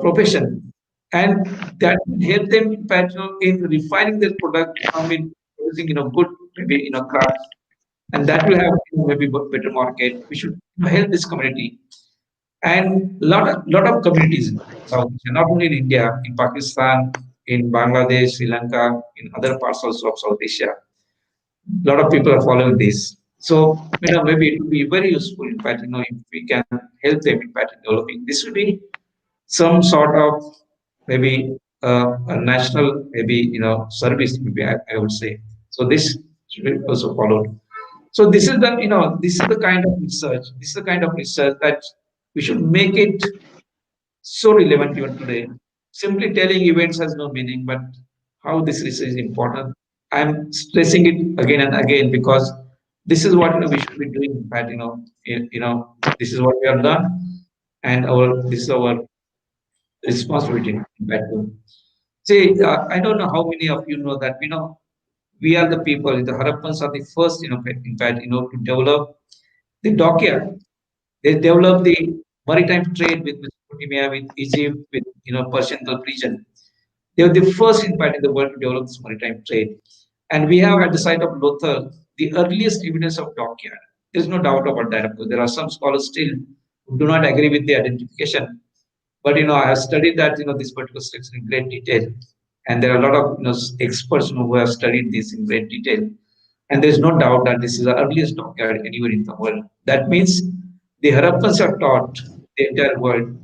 profession, and that will help them in fact in refining their product in producing good maybe crafts, and that will have maybe better market. We should help this community and lot of communities in South Asia, not only in India, in Pakistan, in Bangladesh, Sri Lanka, in other parts also of South Asia. A lot of people are following this. So, maybe it will be very useful, in fact, if we can help them, in fact, in developing. This will be some sort of maybe a national, maybe, service, maybe I would say. So this should be also followed. So this is the kind of research, that we should make it so relevant even today. Simply telling events has no meaning, but how this research is important. I'm stressing it again and again because this is what we should be doing. In fact, this is what we have done, and this is our responsibility. In fact, see, I don't know how many of you know that we are the people. The Harappans are the first, in fact, to develop the dockyard. They developed the maritime trade with Mesopotamia, with Egypt, with Persian Gulf region. They were the first, in fact, in the world to develop this maritime trade. And we have at the site of Lothal the earliest evidence of dockyard. There's no doubt about that. Of course, there are some scholars still who do not agree with the identification. But I have studied that this particular structure in great detail, and there are a lot of experts who have studied this in great detail. And there's no doubt that this is the earliest dockyard anywhere in the world. That means the Harappans have taught the entire world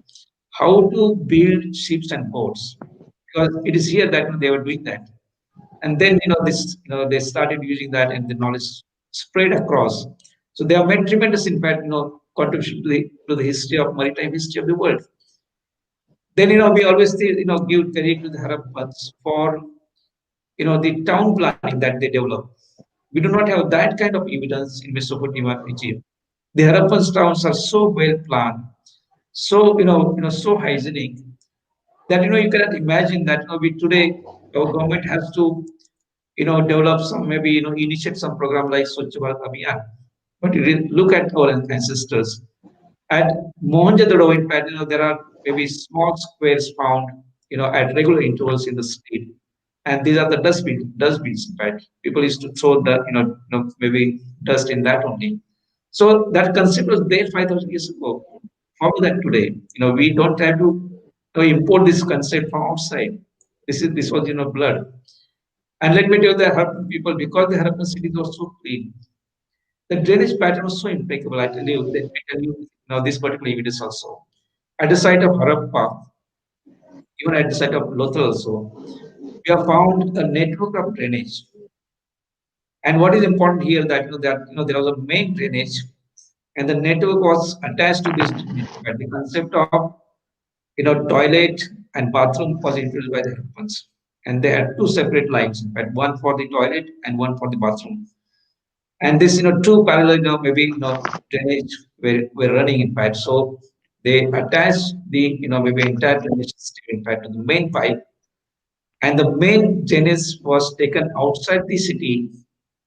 how to build ships and boats, because it is here that they were doing that. And then they started using that, and the knowledge spread across. So they have made tremendous impact, contribution to the history of maritime history of the world. Then we always give credit to the Harappans for the town planning that they developed. We do not have that kind of evidence in Mesopotamia, Egypt. The Harappan towns are so well planned, so so hygienic that you cannot imagine that we today our government has to develop some, maybe initiate some program like Swachh Bharat Abhiyan. But you look at our ancestors. At Mohenjo-daro, in fact, there are maybe small squares found, at regular intervals in the street, and these are the dustbins. In fact, people used to throw the, maybe dust in that only. So that concept was there 5,000 years ago. Follow that today. We don't have to import this concept from outside. This was blood. And let me tell you, the Harappan people, because the Harappan cities were so clean, the drainage pattern was so impeccable. I tell you now this particular evidence also. At the site of Harappa, even at the site of Lothal also, we have found a network of drainage. And what is important here that there was a main drainage, and the network was attached to this drainage. And the concept of toilet and bathroom was introduced by the Harappans, and they had two separate lines, in fact, one for the toilet and one for the bathroom. And this two parallel maybe drainage were running, in fact. So they attached the maybe entire drainage system, in fact, to the main pipe, and the main drainage was taken outside the city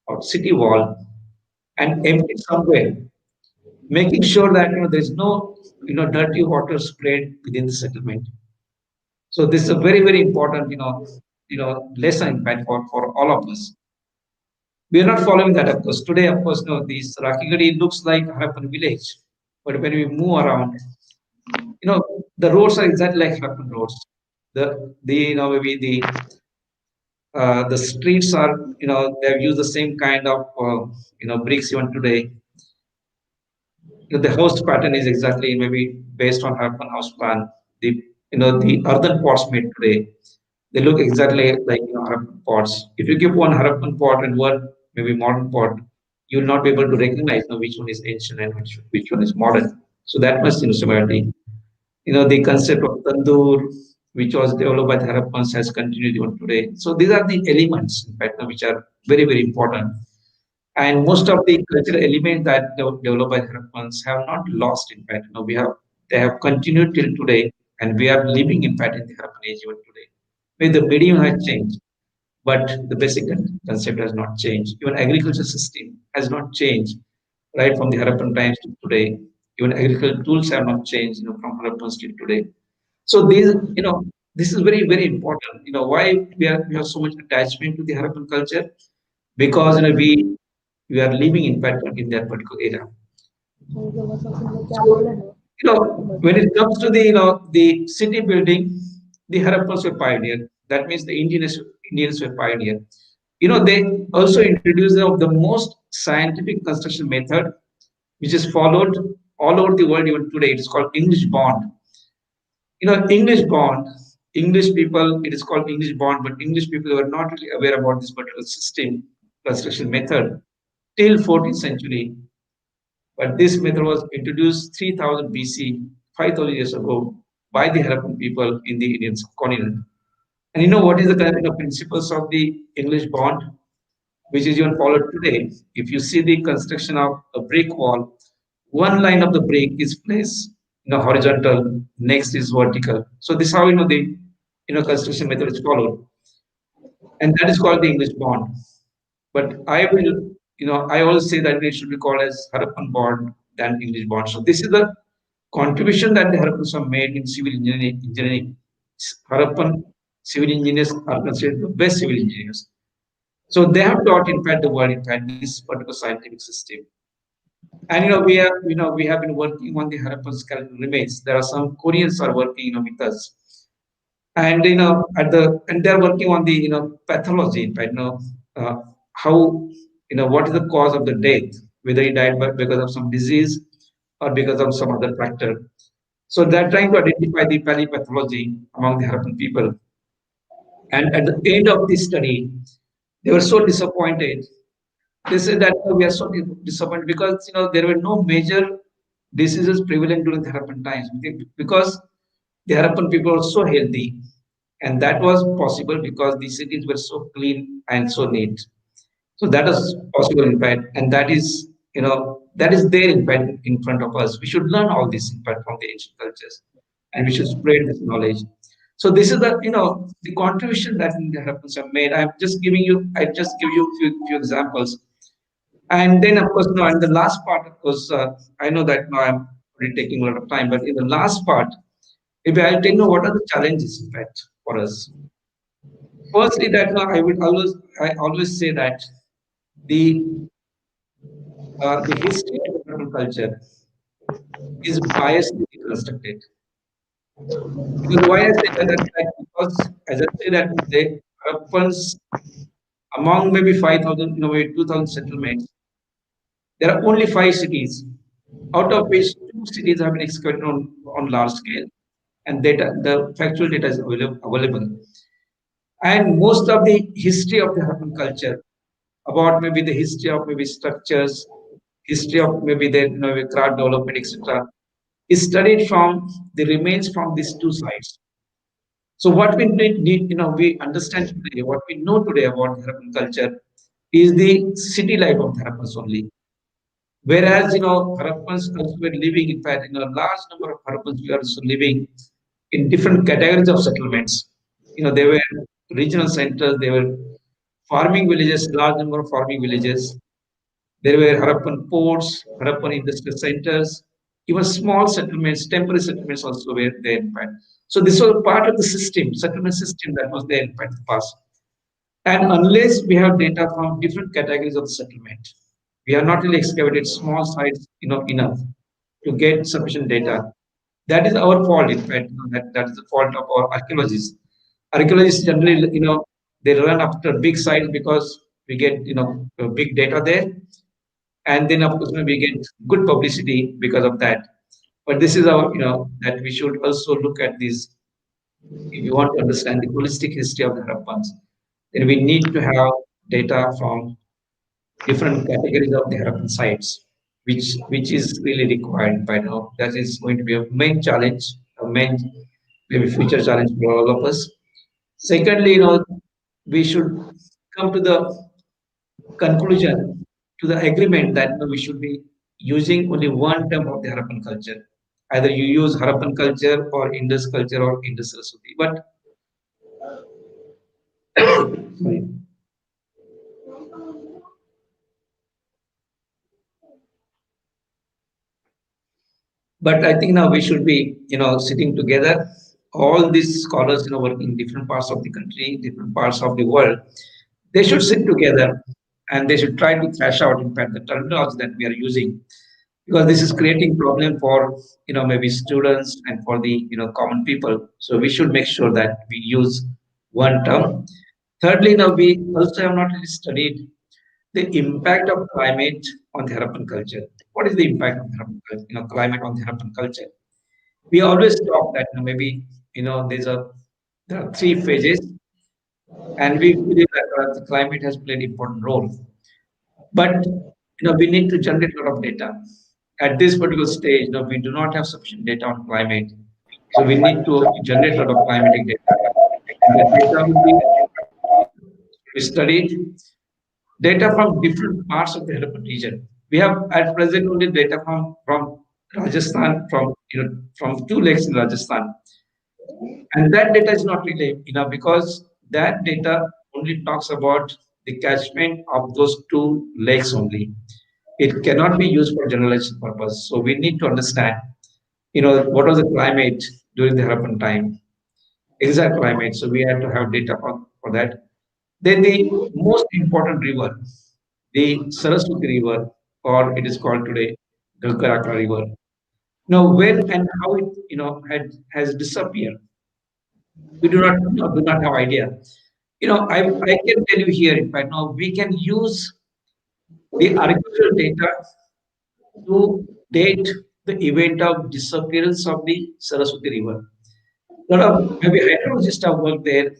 or city wall and emptied somewhere, making sure that there's no dirty water spread within the settlement. So this is a very, very important lesson, in fact, for all of us. We are not following that, of course. Today, of course, this Rakigadi looks like Harappan village, but when we move around, the roads are exactly like Harappan roads. The maybe the streets are they have used the same kind of bricks even today. The house pattern is exactly maybe based on Harappan house plan. The the earthen pots made today, They look exactly like Harappan pots. If you give one Harappan pot and one maybe modern pot, you will not be able to recognize which one is ancient and which one is modern. So that much similarity. The concept of tandoor, which was developed by the Harappans, has continued even today. So these are the elements, in fact, which are very, very important. And most of the cultural elements that developed by the Harappans have not lost, in fact. They have continued till today, and we are living, in fact, in the Harappan age even today. Maybe the medium has changed, but the basic concept has not changed. Even agriculture system has not changed, right from the Harappan times to today. Even agricultural tools have not changed, from Harappans till today. So this is very, very important. Why we have so much attachment to the Harappan culture? Because we are living in pattern in that particular era. So when it comes to the city building, the Harappans were pioneer. That means the Indians were pioneer. They also introduced the most scientific construction method, which is followed all over the world even today. It is called English bond. English bond. English people, it is called English bond, but English people were not really aware about this particular system, construction method, till 14th century. But this method was introduced 3000 BC, 5000 years ago, by the Harappan people in the Indian subcontinent. And what is the kind of principles of the English bond, which is even followed today? If you see the construction of a brick wall, one line of the brick is placed horizontal, next is vertical. So this is how the construction method is followed, and that is called the English bond. But I always say that it should be called as Harappan bond than English bond. So this is the contribution that the Harappans have made in civil engineering. Harappan civil engineers are considered the best civil engineers. So they have taught, in fact, the world, in fact, this particular scientific system. And we have been working on the Harappan skeletal remains. There are some Koreans are working, with us, and and they're working on the pathology, in fact, how what is the cause of the death, whether he died because of some disease or because of some other factor. So they're trying to identify the pathology among the Harappan people. And at the end of this study, they were so disappointed. They said that we are so disappointed because there were no major diseases prevalent during the Harappan times, because the Harappan people were so healthy, and that was possible because the cities were so clean and so neat. So that is possible, in fact, and that is there, in fact, in front of us. We should learn all this, in fact, from the ancient cultures, and we should spread this knowledge. So this is the contribution that the Harappans have made. I just give you few examples, and then of course, and the last part, of course, I know that now I'm already taking a lot of time, but in the last part, maybe I'll tell you what are the challenges, in fact, for us. Firstly, that I always say that the the history of the Harappan culture is biasly constructed. Because why I say that because as I say that the Harappans, among maybe 5,000, maybe 2,000 settlements, there are only 5 cities, out of which 2 cities have been excavated on large scale, and the factual data is available. And most of the history of the Harappan culture, about maybe the history of maybe structures, history of maybe the craft development, etc., is studied from the remains from these 2 sites. So what we need, we understand today, what we know today about Harappan culture is the city life of Harappans only. Whereas, Harappans also were living, in fact, a large number of Harappans were also living in different categories of settlements. They were regional centers, they were farming villages, large number of farming villages. There were Harappan ports, Harappan industrial centers, even small settlements, temporary settlements also were there, in fact. So this was part of the system, settlement system that was there, in fact, in the past. And unless we have data from different categories of the settlement, we have not really excavated small sites, enough to get sufficient data. That is our fault, in fact. That is the fault of our archaeologists. Archaeologists generally, they run after big sites because we get, big data there, and then of course we get good publicity because of that. But this is our, that we should also look at these if you want to understand the holistic history of the Harappans, then we need to have data from different categories of the Harappan sites, which is really required by now. That is going to be a main challenge, a main maybe future challenge for all of us. Secondly, we should come to the conclusion, to the agreement that we should be using only one term of the Harappan culture. Either you use Harappan culture or Indus culture or Indus Saraswati. But sorry, but I think now we should be, sitting together. All these scholars, working in different parts of the country, different parts of the world, they should sit together and they should try to thrash out, in fact, the terminology that we are using, because this is creating problem for, maybe students and for the, common people. So we should make sure that we use one term. Thirdly, now we also have not really studied the impact of climate on the Harappan culture. What is the impact of climate on the Harappan culture? We always talk that maybe there are three phases, and we believe that the climate has played an important role. But we need to generate a lot of data. At this particular stage, we do not have sufficient data on climate, so we need to generate a lot of climatic data. And the data will be studied. Data from different parts of the Harappan region. We have at present only data from Rajasthan, from two lakes in Rajasthan, and that data is not really enough because that data only talks about the catchment of those two lakes only. It cannot be used for generalization purpose. So we need to understand, what was the climate during the Harappan time, exact climate. So we have to have data for that. Then the most important river, the Saraswati River, or it is called today Gulshan River. Now, when and how it has disappeared, we do not have idea. I can tell you here. In fact, now we can use the archaeological data to date the event of disappearance of the Saraswati River. A lot of maybe hydrologists have worked there,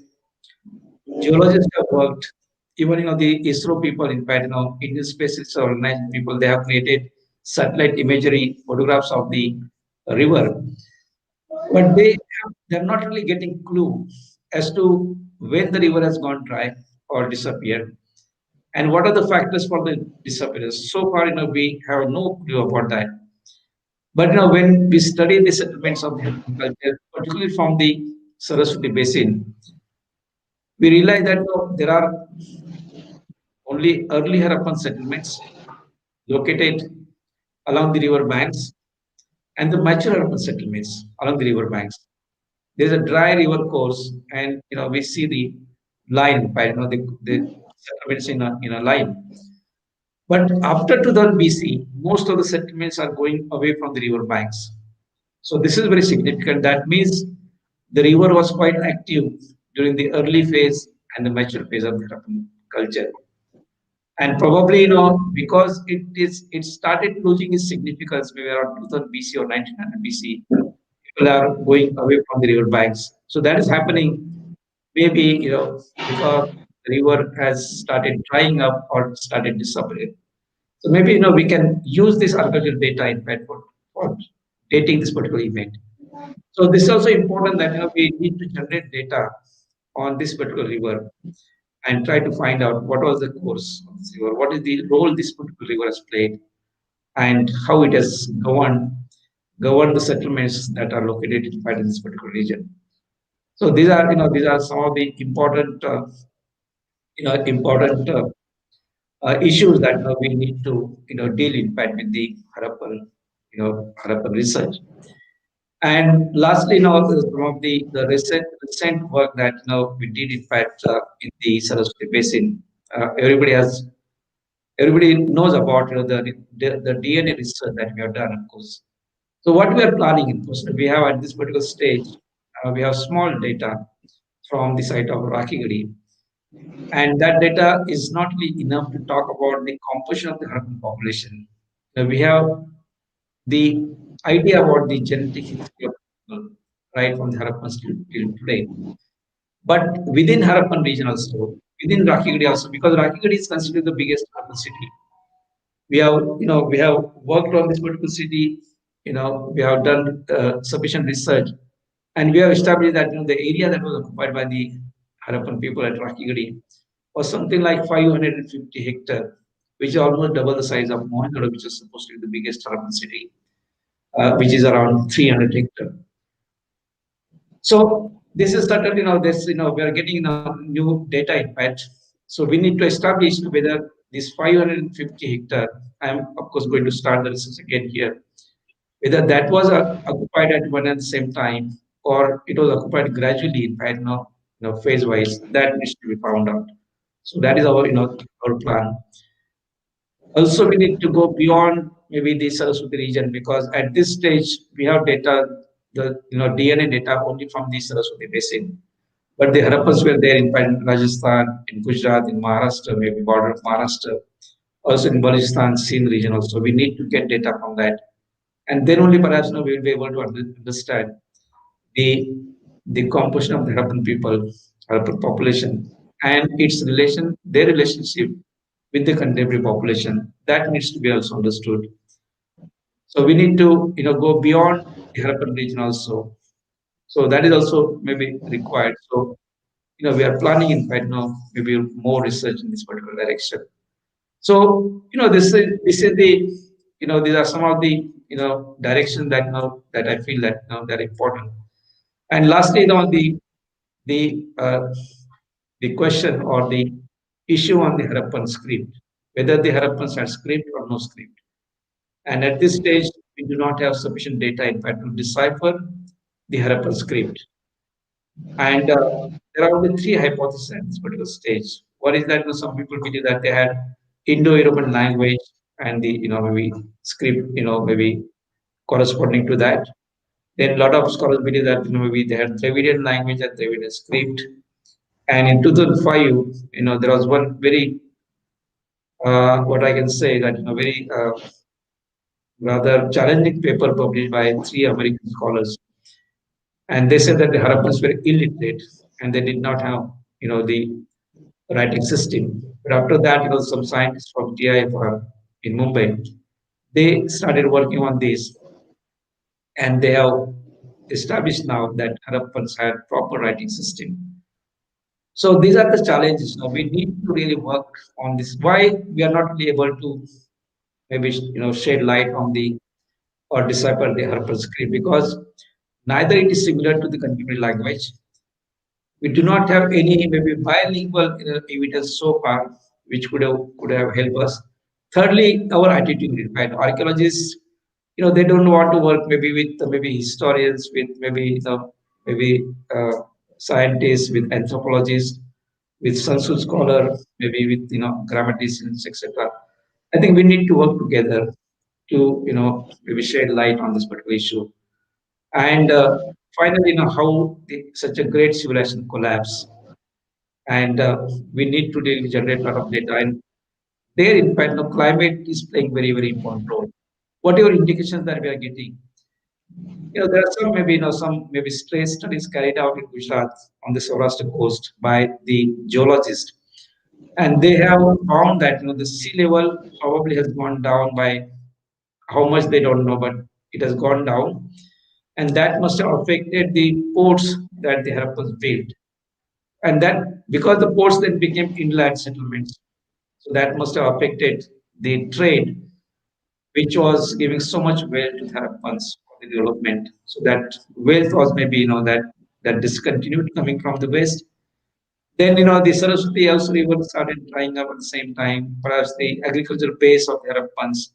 geologists have worked, even the ISRO people, in fact, Indian Space Research Organization people, they have created satellite imagery photographs of the river, but they're not really getting clue as to when the river has gone dry or disappeared, and what are the factors for the disappearance. So far, we have no clue about that. But when we study the settlements of the Harappan culture, particularly from the Saraswati Basin, we realize that there are only early Harappan settlements located along the river banks and the mature Harappan settlements along the river banks. There's a dry river course, and we see the line, by the settlements in a line. But after 2000 BC, most of the settlements are going away from the river banks. So this is very significant. That means the river was quite active during the early phase and the mature phase of the Harappan culture. And probably, because it started losing its significance maybe around 2000 BC or 1900 BC, people are going away from the river banks. So that is happening maybe, because the river has started drying up or started disappearing. So maybe, we can use this archaeological data in fact for dating this particular event. So this is also important that we need to generate data on this particular river and try to find out what was the course of this river, what is the role this particular river has played, and how it has governed the settlements that are located in this particular region. So these are some of the important issues that we need to deal in fact with the Harappan research. And lastly, some of the recent work that we did in fact in the Saraswati Basin. Everybody knows about the DNA research that we have done, of course. So what we are planning, of course, we have at this particular stage, we have small data from the site of Rakhigarhi, and that data is not really enough to talk about the composition of the Harappan population. We have the idea about the genetic history of people. right from the Harappan till today. But within Harappan region also, within Rakhigarhi also, because Rakhigarhi is considered the biggest Harappan city. We have worked on this particular city. We have done sufficient research, and we have established that the area that was occupied by the Harappan people at Rakhigarhi was something like 550 hectare, which is almost double the size of Mohenjo-daro, which is supposed to be the biggest Harappan city, which is around 300 hectare. So this is certain, we are getting new data impact. So we need to establish whether this 550 hectare, I am of course going to start the research again here, whether that was occupied at one and the same time, or it was occupied gradually, in fact, phase wise, that needs to be found out. So that is our plan. Also, we need to go beyond maybe the Saraswati region, because at this stage we have data, the DNA data only from the Saraswati basin. But the Harappans were there in Rajasthan, in Gujarat, in Maharashtra, maybe border of Maharashtra, also in Balochistan, Sindh region. Also, we need to get data from that, and then only perhaps we will be able to understand the the composition of the Harappan people, Harappan population, and its relation, their relationship with the contemporary population. That needs to be also understood. So we need to go beyond the Harappan region also. So that is also maybe required. So we are planning in fact now maybe more research in this particular direction. So this is the these are some of the direction that that I feel that they're important. And lastly, the uh, the question or the issue on the Harappan script, whether the Harappans had script or no script. And at this stage, we do not have sufficient data, in fact, to decipher the Harappan script. And there are only three hypotheses at this particular stage. One is that some people believe that they had Indo-European language and the maybe script maybe corresponding to that. Then a lot of scholars believe that maybe they had Dravidian language and Dravidian script. And in 2005, there was one very what I can say that very rather challenging paper published by three American scholars, and they said that the Harappans were illiterate and they did not have the writing system. But after that, some scientists from TIFR in Mumbai, they started working on this, and they have established now that Harappans had proper writing system. So these are the challenges. Now we need to really work on this. Why we are not really able to maybe shed light on the or decipher the Harappan script, because neither it is similar to the contemporary language. We do not have any maybe bilingual evidence so far, which could have helped us. Thirdly, our attitude. In fact, archaeologists, they don't want to work maybe with maybe historians, with maybe scientists, with anthropologists, with Sanskrit scholar, maybe with grammaticians, etc. I think we need to work together to maybe shed light on this particular issue. And finally, how such a great civilization collapse, and we need to really generate a lot of data. And there, in fact, climate is playing very very important role. Whatever indications that we are getting, there are some maybe some maybe stress studies carried out in Gujarat on the Saurashtra coast by the geologists, and they have found that the sea level probably has gone down by how much they don't know, but it has gone down, and that must have affected the ports that the Harappans built, and that because the ports then became inland settlements, so that must have affected the trade, which was giving so much wealth to Harappans for the development. So that wealth was maybe that discontinued coming from the west. Then the Saraswati also river started drying up at the same time. Perhaps the agricultural base of the Harappans.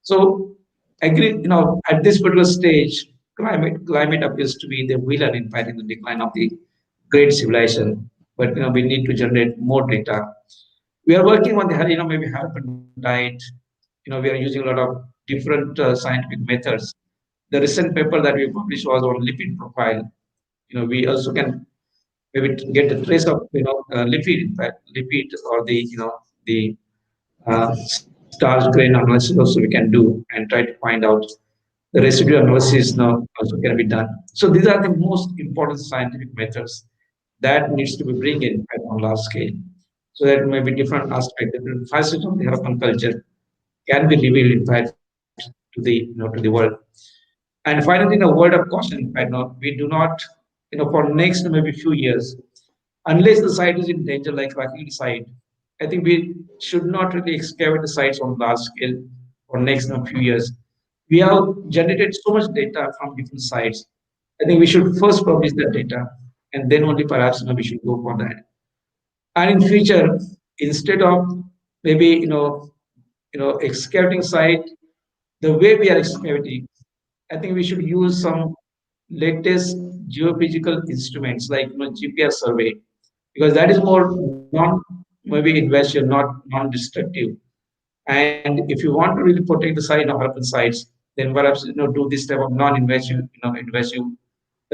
So agree, at this particular stage, climate appears to be the villain in fighting the decline of the great civilization. But we need to generate more data. We are working on the maybe Harappan diet. We are using a lot of different scientific methods. The recent paper that we published was on lipid profile. We also can maybe get a trace of lipid, in fact, lipid or the the starch grain analysis also we can do and try to find out the residual analysis now also can be done. So these are the most important scientific methods that needs to be bring in at on large scale. So that maybe different aspect, different facets of the Harappan culture can be revealed in fact to the to the world. And finally, in a word of caution, I know we do not, for next maybe few years, unless the site is in danger, like Rakhi site, I think we should not really excavate the sites on large scale for next few years. We have generated so much data from different sites. I think we should first publish that data, and then only perhaps we should go for that. And in future, instead of maybe excavating site the way we are excavating, I think we should use some latest geophysical instruments like GPS survey, because that is more non maybe invasive, not non-destructive. And if you want to really protect the site of urban sites, then perhaps do this type of non-invasive invasive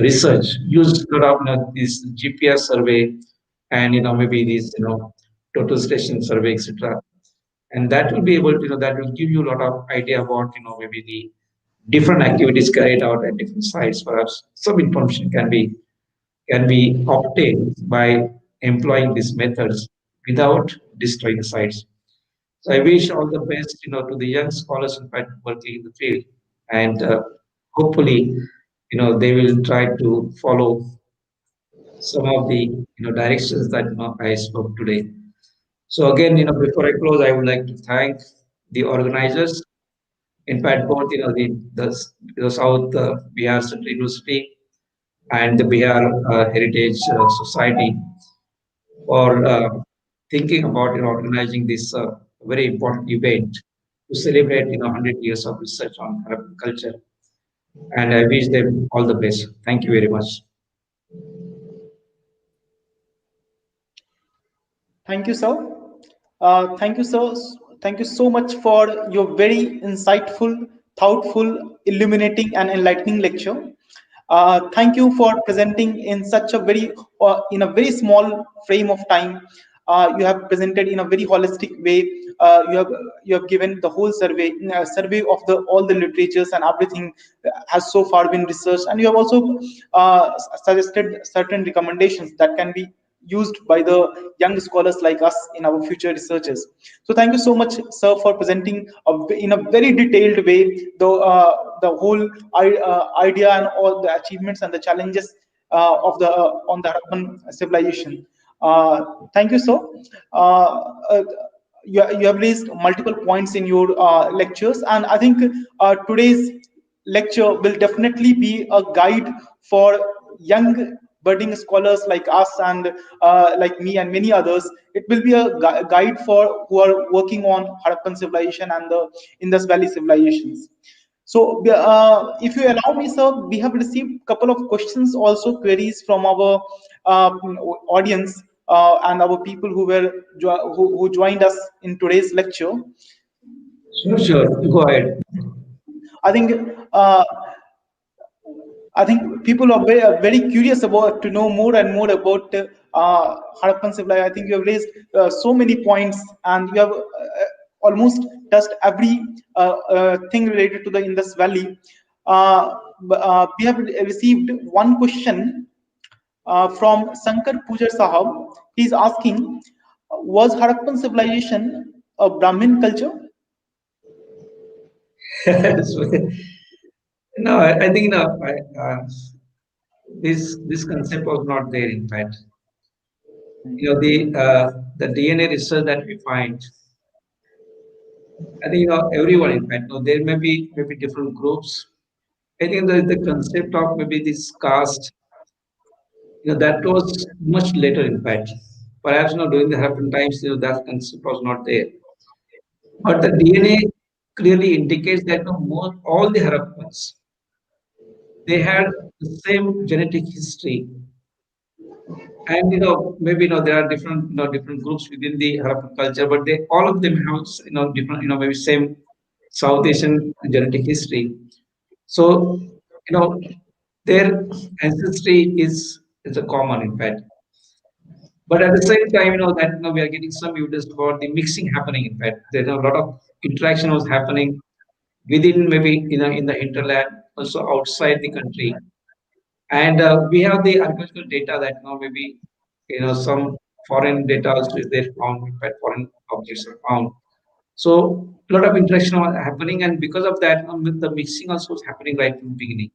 research. Use a lot of this GPS survey, and maybe these total station survey, etc. And that will be able to that will give you a lot of idea about maybe the different activities carried out at different sites. Perhaps some information can be obtained by employing these methods without destroying the sites. So I wish all the best, to the young scholars in fact working in the field, and hopefully, they will try to follow some of the directions that I spoke today. So again, before I close, I would like to thank the organizers. In fact, both the South Bihar Central University and the Bihar Heritage Society for thinking about organizing this very important event to celebrate 100 years of research on Harappan culture. And I wish them all the best. Thank you very much. Thank you, sir. Thank you, sir. Thank you so much for your very insightful, thoughtful, illuminating, and enlightening lecture. Thank you for presenting in such a very, in a very small frame of time. You have presented in a very holistic way. You have given the whole survey of the all the literatures and everything has so far been researched, and you have also suggested certain recommendations that can be used by the young scholars like us in our future researches. So thank you so much, sir, for presenting in a very detailed way the whole idea and all the achievements and the challenges of the on the Harappan civilization. Thank you, sir. You have raised multiple points in your lectures, and I think today's lecture will definitely be a guide for young budding scholars like us and like me and many others. It will be a guide for who are working on Harappan civilization and the Indus Valley civilizations. So, if you allow me, sir, we have received a couple of questions, also queries from our audience and our people who joined us in today's lecture. Sure, sure. Go ahead. I think uh, I think people are very curious about to know more and more about Harappan civilization. I think you have raised so many points, and you have almost touched every thing related to the Indus Valley. We have received one question from Sankar Pujar Sahab. He's asking, was Harappan civilization a Brahmin culture? So, no, I think this concept was not there. In fact, the DNA research that we find, I think everyone. In fact, there may be different groups. I think the concept of maybe this caste, that was much later. In fact, perhaps during the Harappan times, that concept was not there. But the DNA clearly indicates that all the Harappans, they had the same genetic history. And maybe there are different different groups within the Harappan culture, but they all of them have different maybe same South Asian genetic history. So their ancestry is a common, in fact. But at the same time, that we are getting some evidence about the mixing happening. In fact, there's a lot of interaction was happening within maybe in the hinterland, also outside the country. And we have the archaeological data that now maybe some foreign data also is there found, in fact, foreign objects are found. So a lot of interaction are happening, and because of that, the mixing also is happening right from the beginning.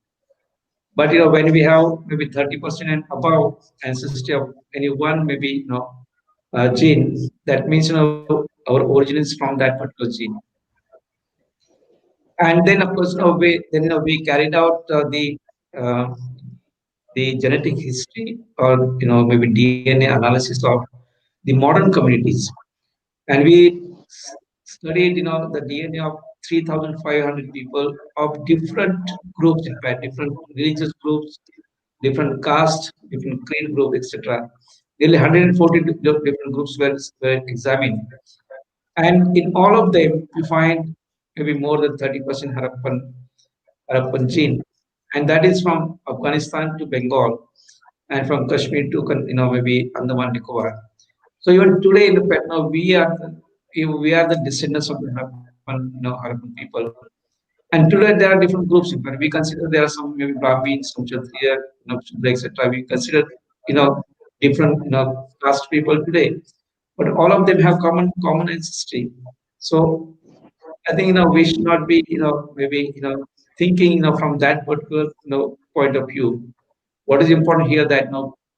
But when we have maybe 30% and above ancestry of any one maybe gene, that means our origin is from that particular gene. And then of course we carried out uh, the genetic history, or maybe DNA analysis of the modern communities, and we studied the DNA of 3,500 people of different groups, in fact different religious groups, different caste, different creed group, etc. Nearly 140 different groups were examined, and in all of them we find maybe more than 30% Harappan gene, and that is from Afghanistan to Bengal, and from Kashmir to maybe Andaman Nicobar. So even today in the Patna, we are the descendants of the Harappan people. And today there are different groups. In fact, we consider there are some maybe Brahmins, some Kshatriya, Shudra, etc. We consider different caste people today, but all of them have common ancestry. So I think we should not be maybe thinking from that particular point of view. What is important here that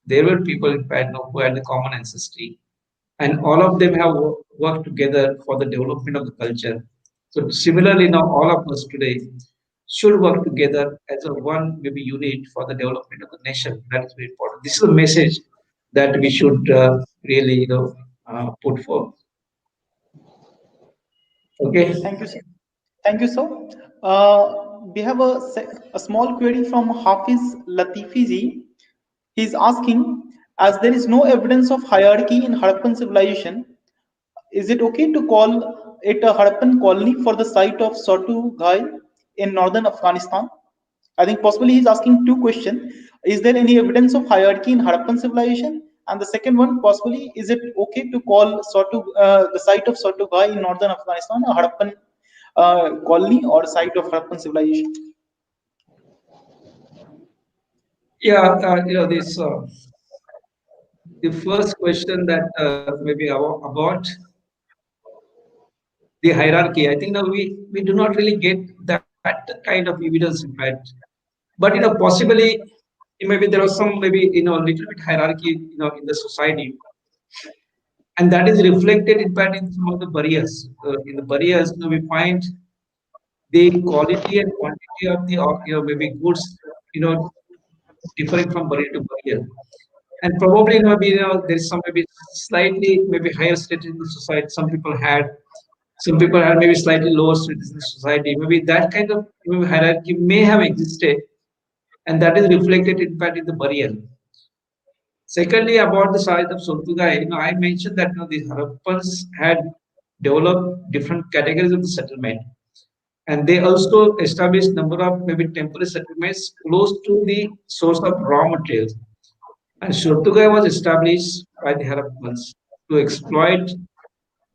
there were people in fact who had the common ancestry, and all of them have worked together for the development of the culture. So similarly, now all of us today should work together as a one maybe unit for the development of the nation. That is very important. This is a message that we should really put forth. Okay. Thank you, sir. Thank you, sir. We have a small query from Hafiz Latifi ji. He's asking, as there is no evidence of hierarchy in Harappan civilization, is it okay to call it a Harappan colony for the site of Sotu Ghai in northern Afghanistan? I think possibly he's asking two questions. Is there any evidence of hierarchy in Harappan civilization? And the second one, possibly, is it okay to call the site of Sotu Ghai in northern Afghanistan a Harappan colony or site of Harappan civilization? Yeah, this the first question that maybe about the hierarchy. I think now we do not really get that kind of evidence, in fact. But possibly maybe there was some maybe little bit hierarchy in the society, and that is reflected in fact in some of the barriers. In the barriers, we find the quality and quantity of the maybe goods differing from barrier to barrier. And probably maybe there is some maybe slightly maybe higher status in the society. Some people had maybe slightly lower status in the society. Maybe that kind of maybe hierarchy may have existed, and that is reflected in fact in the burial. Secondly, about the site of Sortugai, I mentioned that the Harappans had developed different categories of the settlement, and they also established number of maybe temporary settlements close to the source of raw materials. And Sortugai was established by the Harappans to exploit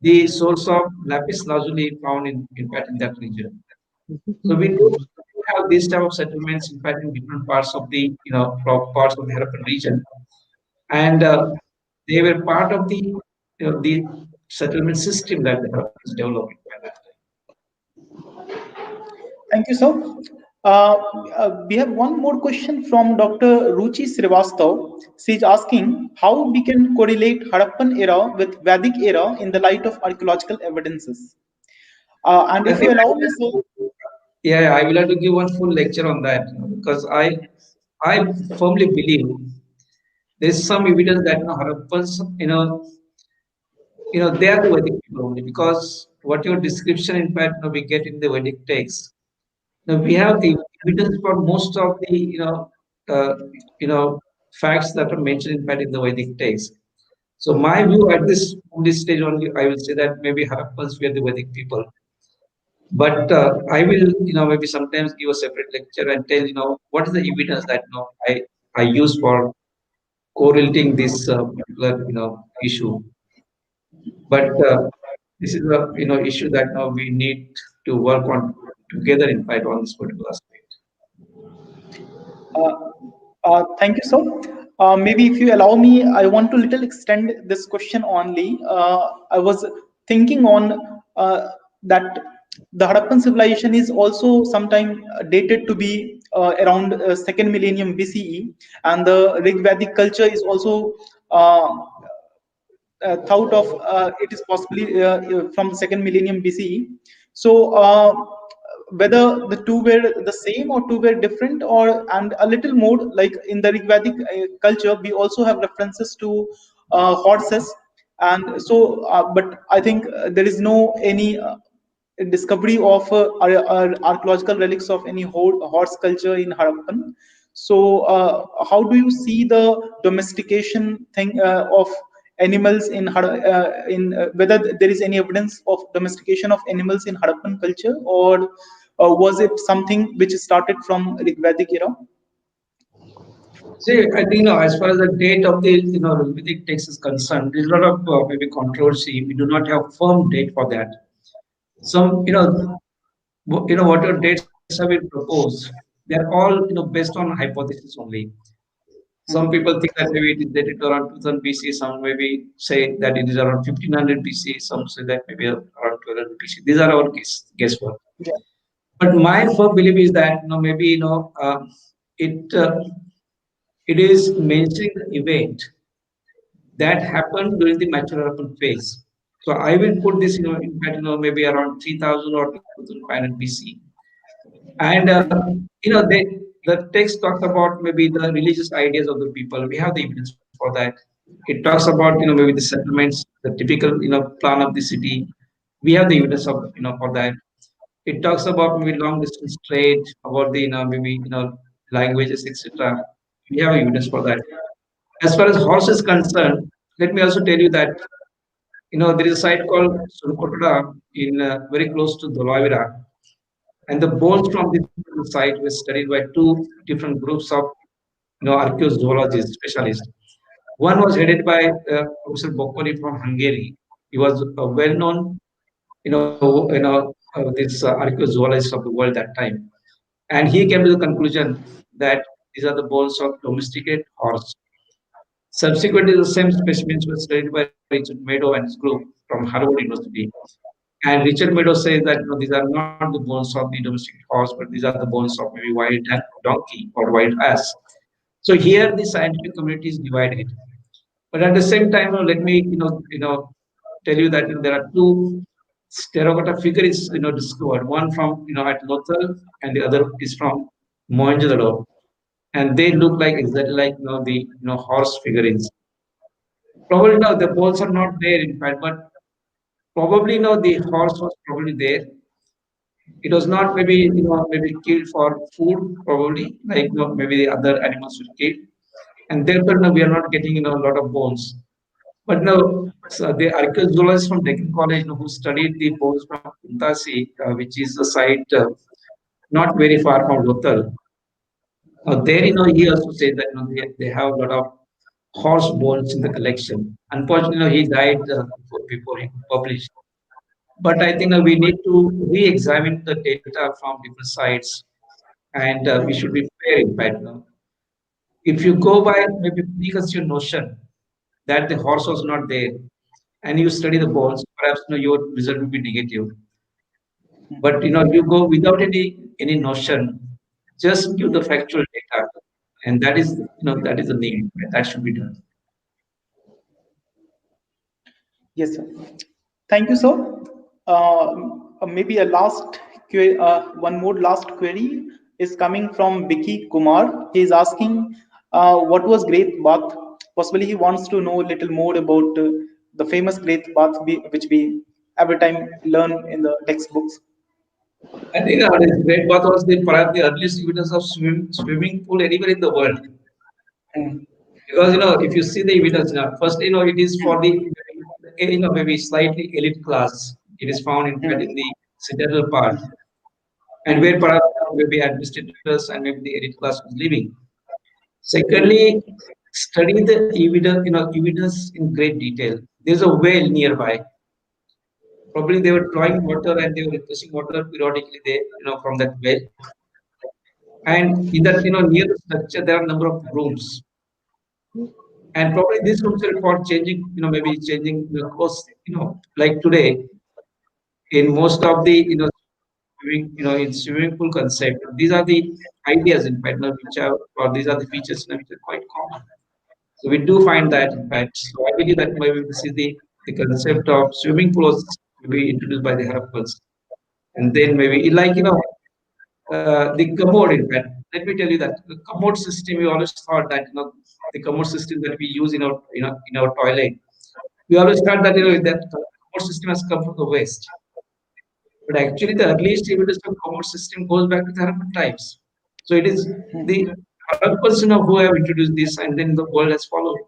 the source of lapis lazuli found in fact in that region. So we do have these type of settlements in fact in different parts of the parts of the Harappan region, and they were part of the settlement system that the Harappans developed by that time. Thank you, sir. We have one more question from Dr. Ruchi Srivastav. She's asking how we can correlate Harappan era with Vedic era in the light of archaeological evidences. And I if you think allow me, sir, yeah, I will have to give one full lecture on that, because I firmly believe there is some evidence that Harappans, they are the Vedic people only, because what your description, in fact, we get in the Vedic text. Now we have the evidence for most of the uh, you know facts that are mentioned, in fact, in the Vedic text. So my view at this stage only, I will say that maybe Harappans were the Vedic people. But I will, maybe sometimes give a separate lecture and tell, what is the evidence that I use for correlating this particular issue. But this is a issue that now we need to work on together, in fact, on this particular aspect. Uh, thank you, sir. Maybe if you allow me, I want to little extend this question only. I was thinking on that the Harappan civilization is also sometime dated to be around second millennium BCE, and the Rig Vedic culture is also uh, thought of it is possibly from the second millennium BCE. So whether the two were the same or two were different, or and a little more like in the Rigvedic culture, we also have references to horses, and so but I think there is no any discovery of archaeological relics of any horse culture in Harappan. So, how do you see the domestication thing of animals in whether there is any evidence of domestication of animals in Harappan culture, or was it something which started from Rigvedic era? See, I think as far as the date of the Vedic text is concerned, there's a lot of maybe controversy. We do not have firm date for that. Some whatever dates have been proposed, they're all based on hypothesis only. Some Mhm. people think that maybe it is dated to around 2000 BC. Some maybe say that it is around 1500 BC. Some say that maybe around 1200 BC. These are our guesswork. Yeah. But my firm belief is that maybe it it is mentioning the event that happened during the mature phase. So I will put this in fact maybe around 3000 or 2500 BC. And the text talks about maybe the religious ideas of the people. We have the evidence for that. It talks about maybe the settlements, the typical plan of the city. We have the evidence of for that. It talks about maybe long distance trade, about the maybe languages, etc. We have evidence for that. As far as horse is concerned, let me also tell you that there is a site called Surkotada in very close to Dolavira, and the bones from this site were studied by two different groups of archaeozoologists specialists. One was headed by Professor Boccoli from Hungary. He was a well-known, this archaeozoologist of the world that time, and he came to the conclusion that these are the bones of domesticated horse. Subsequently, the same specimens were studied by Richard Meadow and his group from Harvard University. And Richard Meadows says that these are not the bones of the domestic horse, but these are the bones of maybe wild donkey or wild ass. So here the scientific community is divided. But at the same time, let me tell you that there are two terracotta figures discovered. One from at Lothal, and the other is from Mohenjo-daro, and they look like exactly like the horse figurines. Probably no, the bones are not there in fact, but probably the horse was probably there. It was not maybe maybe killed for food, probably like maybe the other animals were killed, and therefore we are not getting a lot of bones. But no, so the archaeologists from Deccan College who studied the bones from Kuntasi, which is a site not very far from Lothal. There he also said that they have a lot of horse bones in the collection. Unfortunately, he died before he could publish. But I think we need to re-examine the data from different sites, and we should be fair in fact. If you go by maybe preconceived notion that the horse was not there, and you study the bones, perhaps your result will be negative. But you go without any notion, just give the factual data, and that is that is the need that should be done. Yes, sir. Thank you, sir. Maybe a one more last query is coming from Vicky Kumar. He is asking, what was Great Bath? Possibly he wants to know a little more about the famous Great Bath, which we every time learn in the textbooks. I think this Great Bath was perhaps the earliest evidence of swimming pool anywhere in the world. Mm, Because if you see the evidence, first it is for the maybe slightly elite class. It is found in fact in mm, the citadel part, and where mm, perhaps maybe administrators and maybe the elite class was living. Secondly, study the evidence in great detail. There's a well nearby. Probably they were drawing water and they were replacing water periodically there, from that well. And in that, near the structure, there are a number of rooms. And probably these rooms are for changing, maybe changing the course, like today, in most of the, in swimming pool concept, these are the ideas in Patna, which are, or these are the features, which are quite common. So we do find that, in fact, so I believe that maybe this is the concept of swimming pools to be introduced by the Harappans. And then maybe, like, the commode, in fact, let me tell you that the commode system, we always thought that, the commode system that we use in our toilet, we always thought that, that commode system has come from the West. But actually, the earliest evidence of commode system goes back to the Harappan times. So it is the Harappans, who have introduced this, and then the world has followed.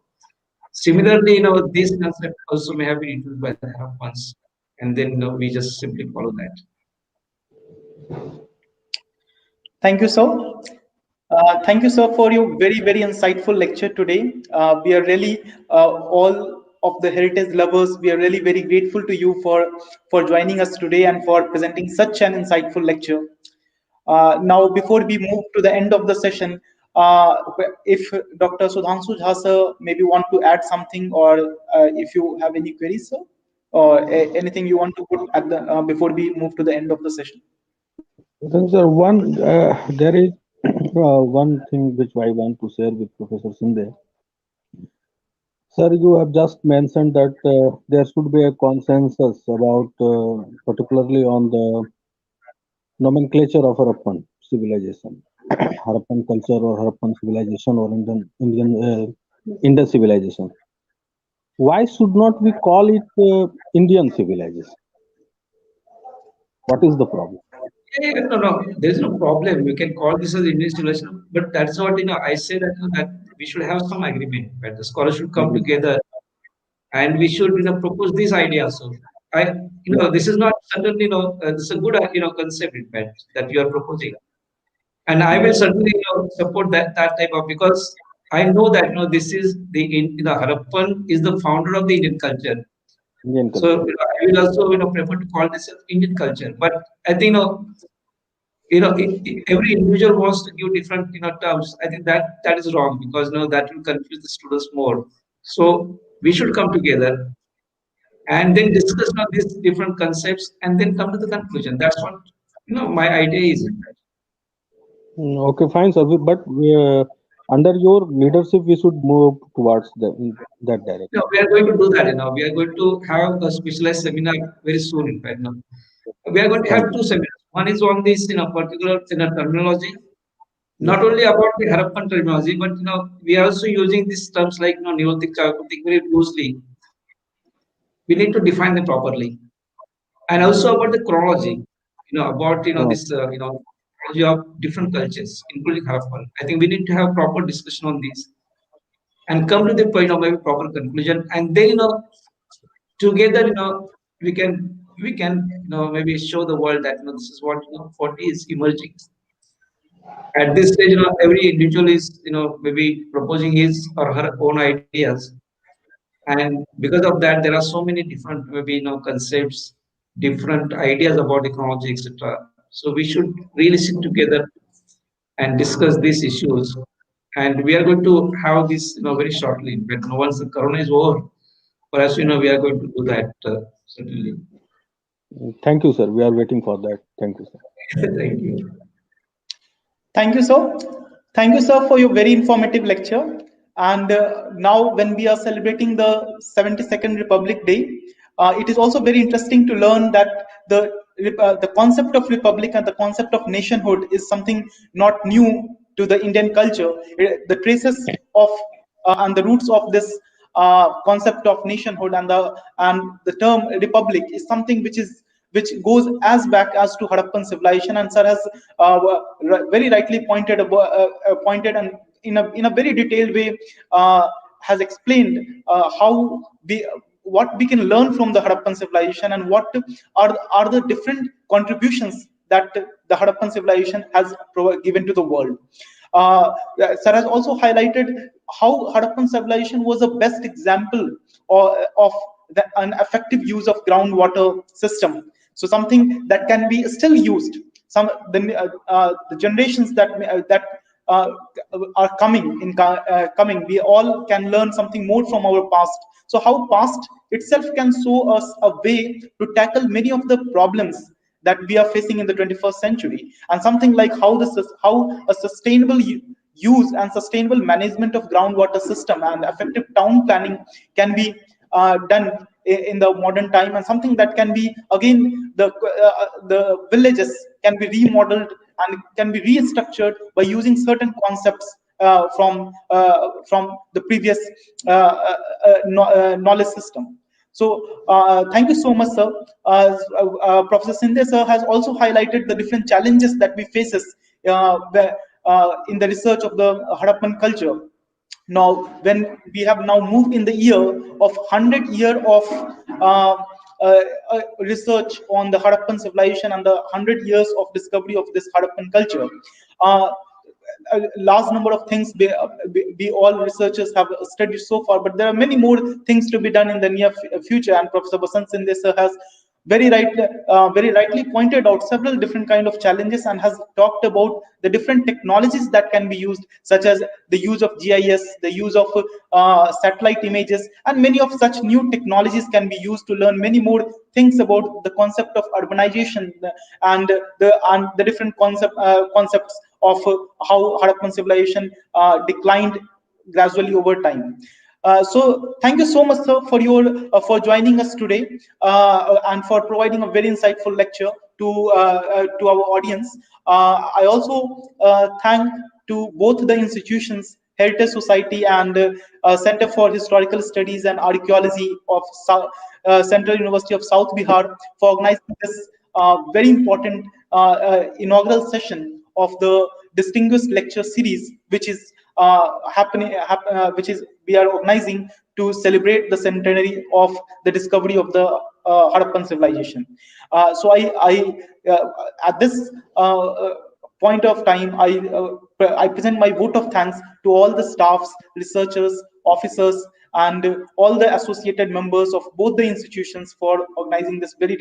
Similarly, this concept also may have been introduced by the Harappans, and then we just simply follow that. Thank you, sir. Thank you, sir, for your very insightful lecture today. We are really all of the heritage lovers. We are really very grateful to you for joining us today and for presenting such an insightful lecture. Now, before we move to the end of the session, if Dr. Sudhanshu Jha sir maybe want to add something, or if you have any queries, sir, or anything you want to put at the before we move to the end of the session. Then, sir, there is one thing which I want to share with Professor Shinde. Sir, you have just mentioned that there should be a consensus about, particularly on the nomenclature of Harappan civilization, Harappan culture or Harappan civilization or Indus civilization. Why should not we call it Indian civilization? What is the problem? Yeah, no, there is no problem. We can call this as Indian civilization, but that's what I say that that we should have some agreement. Right? The scholars should come Agree. together, and we should propose this idea. So I, Yeah. this is not certainly this is a good concept in fact that you are proposing, and I will certainly support that type of, because I know that this is the Harappan is the founder of the Indian culture. Indian So culture. I will also prefer to call this as Indian culture. But I think every individual wants to give different terms. I think that is wrong, because that will confuse the students more. So we should come together and then discuss these different concepts and then come to the conclusion. That's what my idea is. Okay, fine, sir. But under your leadership, we should move towards in that direction. We are going to do that. We are going to have a specialized seminar very soon. In fact, we are going to have Fine. two seminars. One is on this, particular terminology, Yeah. not only about the Harappan terminology, but we are also using these terms like Neolithic, Chalcolithic very loosely. We need to define them properly, and also about the chronology. About Uh, this chronology of different cultures, including Harappan. I think we need to have proper discussion on this and come to the point of maybe proper conclusion, and then together we can maybe show the world that this is what is emerging at this stage. Every individual is maybe proposing his or her own ideas, and because of that there are so many different maybe concepts, different ideas about technology, etc. So we should really sit together and discuss these issues, and we are going to have this very shortly. In fact, once the corona is over, perhaps we are going to do that, certainly. Thank you, sir. We are waiting for that. Thank you, sir. Thank you. Thank you, sir. Thank you, sir, for your very informative lecture. And now, when we are celebrating the 72nd Republic Day, it is also very interesting to learn that the concept of republic and the concept of nationhood is something not new to the Indian culture. The traces of and the roots of this concept of nationhood and the term republic is something which goes as back as to Harappan civilization, and sir has very rightly pointed and in a very detailed way has explained how what we can learn from the Harappan civilization and what are the different contributions that the Harappan civilization has given to the world. Sir has also highlighted how Harappan civilization was a best example of an effective use of groundwater system. So something that can be still used. The generations that uh, are coming, we all can learn something more from our past. So how past itself can show us a way to tackle many of the problems that we are facing in the 21st century, and something like how a sustainable use and sustainable management of groundwater system and effective town planning can be done in the modern time, and something that can be again the villages can be remodeled and can be restructured by using certain concepts from the previous knowledge system. So thank you so much, sir. Professor Shinde sir has also highlighted the different challenges that we faces in the research of the Harappan culture. Now, when we have now moved in the year of 100 year of uh, research on the Harappan civilization and the 100 years of discovery of this Harappan culture, uh, a large number of things we all researchers have studied so far, but there are many more things to be done in the near future. And Professor Vasant Sinde sir has very rightly pointed out several different kind of challenges and has talked about the different technologies that can be used, such as the use of GIS, the use of satellite images, and many of such new technologies can be used to learn many more things about the concept of urbanization and the different concepts of how Harappan civilization declined gradually over time. So thank you so much, sir, for joining us today and for providing a very insightful lecture to our audience. I also thank to both the institutions, Heritage Society and Center for Historical Studies and Archaeology of Central University of South Bihar, for organizing this very important inaugural session of the distinguished lecture series, which is which is we are organizing to celebrate the centenary of the discovery of the Harappan civilization. So at this point of time, I present my vote of thanks to all the staffs, researchers, officers, and all the associated members of both the institutions for organizing this very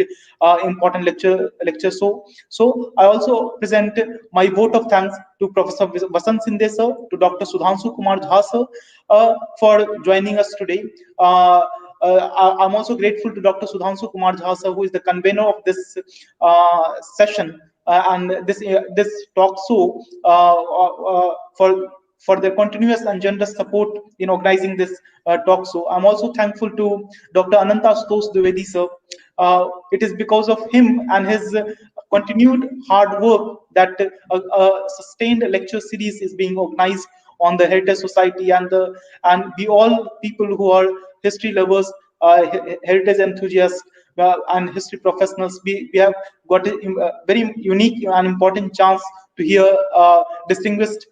important lecture. So I also present my vote of thanks to Professor Vasant Sinde sir, to Dr. Sudhanshu Kumar Jha sir for joining us today. I'm also grateful to Dr. Sudhanshu Kumar Jha sir, who is the convener of this session and this talk show for their continuous and generous support in organizing this talk show. I'm also thankful to Dr. Ananta Ashutosh Dwivedi sir. It is because of him and his continued hard work that a sustained lecture series is being organized on the Heritage Society, and we all people who are history lovers, heritage enthusiasts, and history professionals, we have got a very unique and important chance to hear distinguished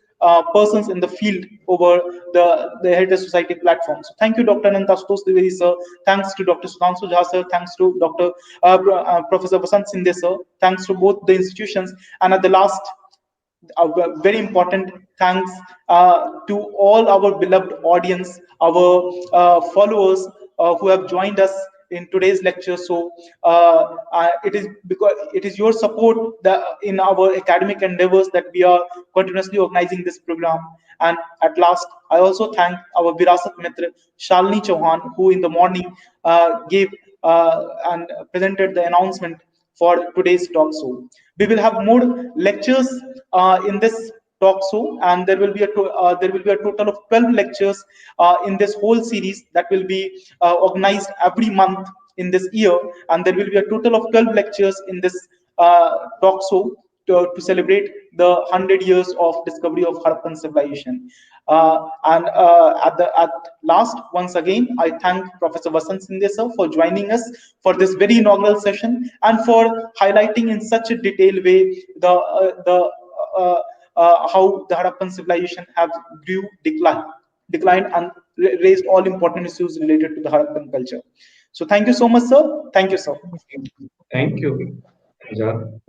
persons in the field over the Heritage Society platform. So thank you, Dr. Ananta Ashutosh Dwivedi sir. Thanks to Dr. Sudhanshu Jha sir. Thanks to Professor Vasant Sinde sir. Thanks to both the institutions. And at the last, a very important thanks to all our beloved audience, our followers who have joined us in today's lecture. So it is because it is your support that in our academic endeavors that we are continuously organizing this program. And at last, I also thank our Virasat Mitra Shalini Chauhan, who in the morning gave and presented the announcement for today's talk show. We will have more lectures in this talk show, and there will be a total of 12 lectures in this whole series that will be organized every month in this year, and there will be a total of 12 lectures in this talk show to celebrate the 100 years of discovery of Harappan civilization. At last, once again, I thank Professor Vasant Sinde sir for joining us for this very inaugural session and for highlighting in such a detailed way how the Harappan civilization have declined, and raised all important issues related to the Harappan culture. So thank you so much, sir. Thank you, sir. Thank you, Azad.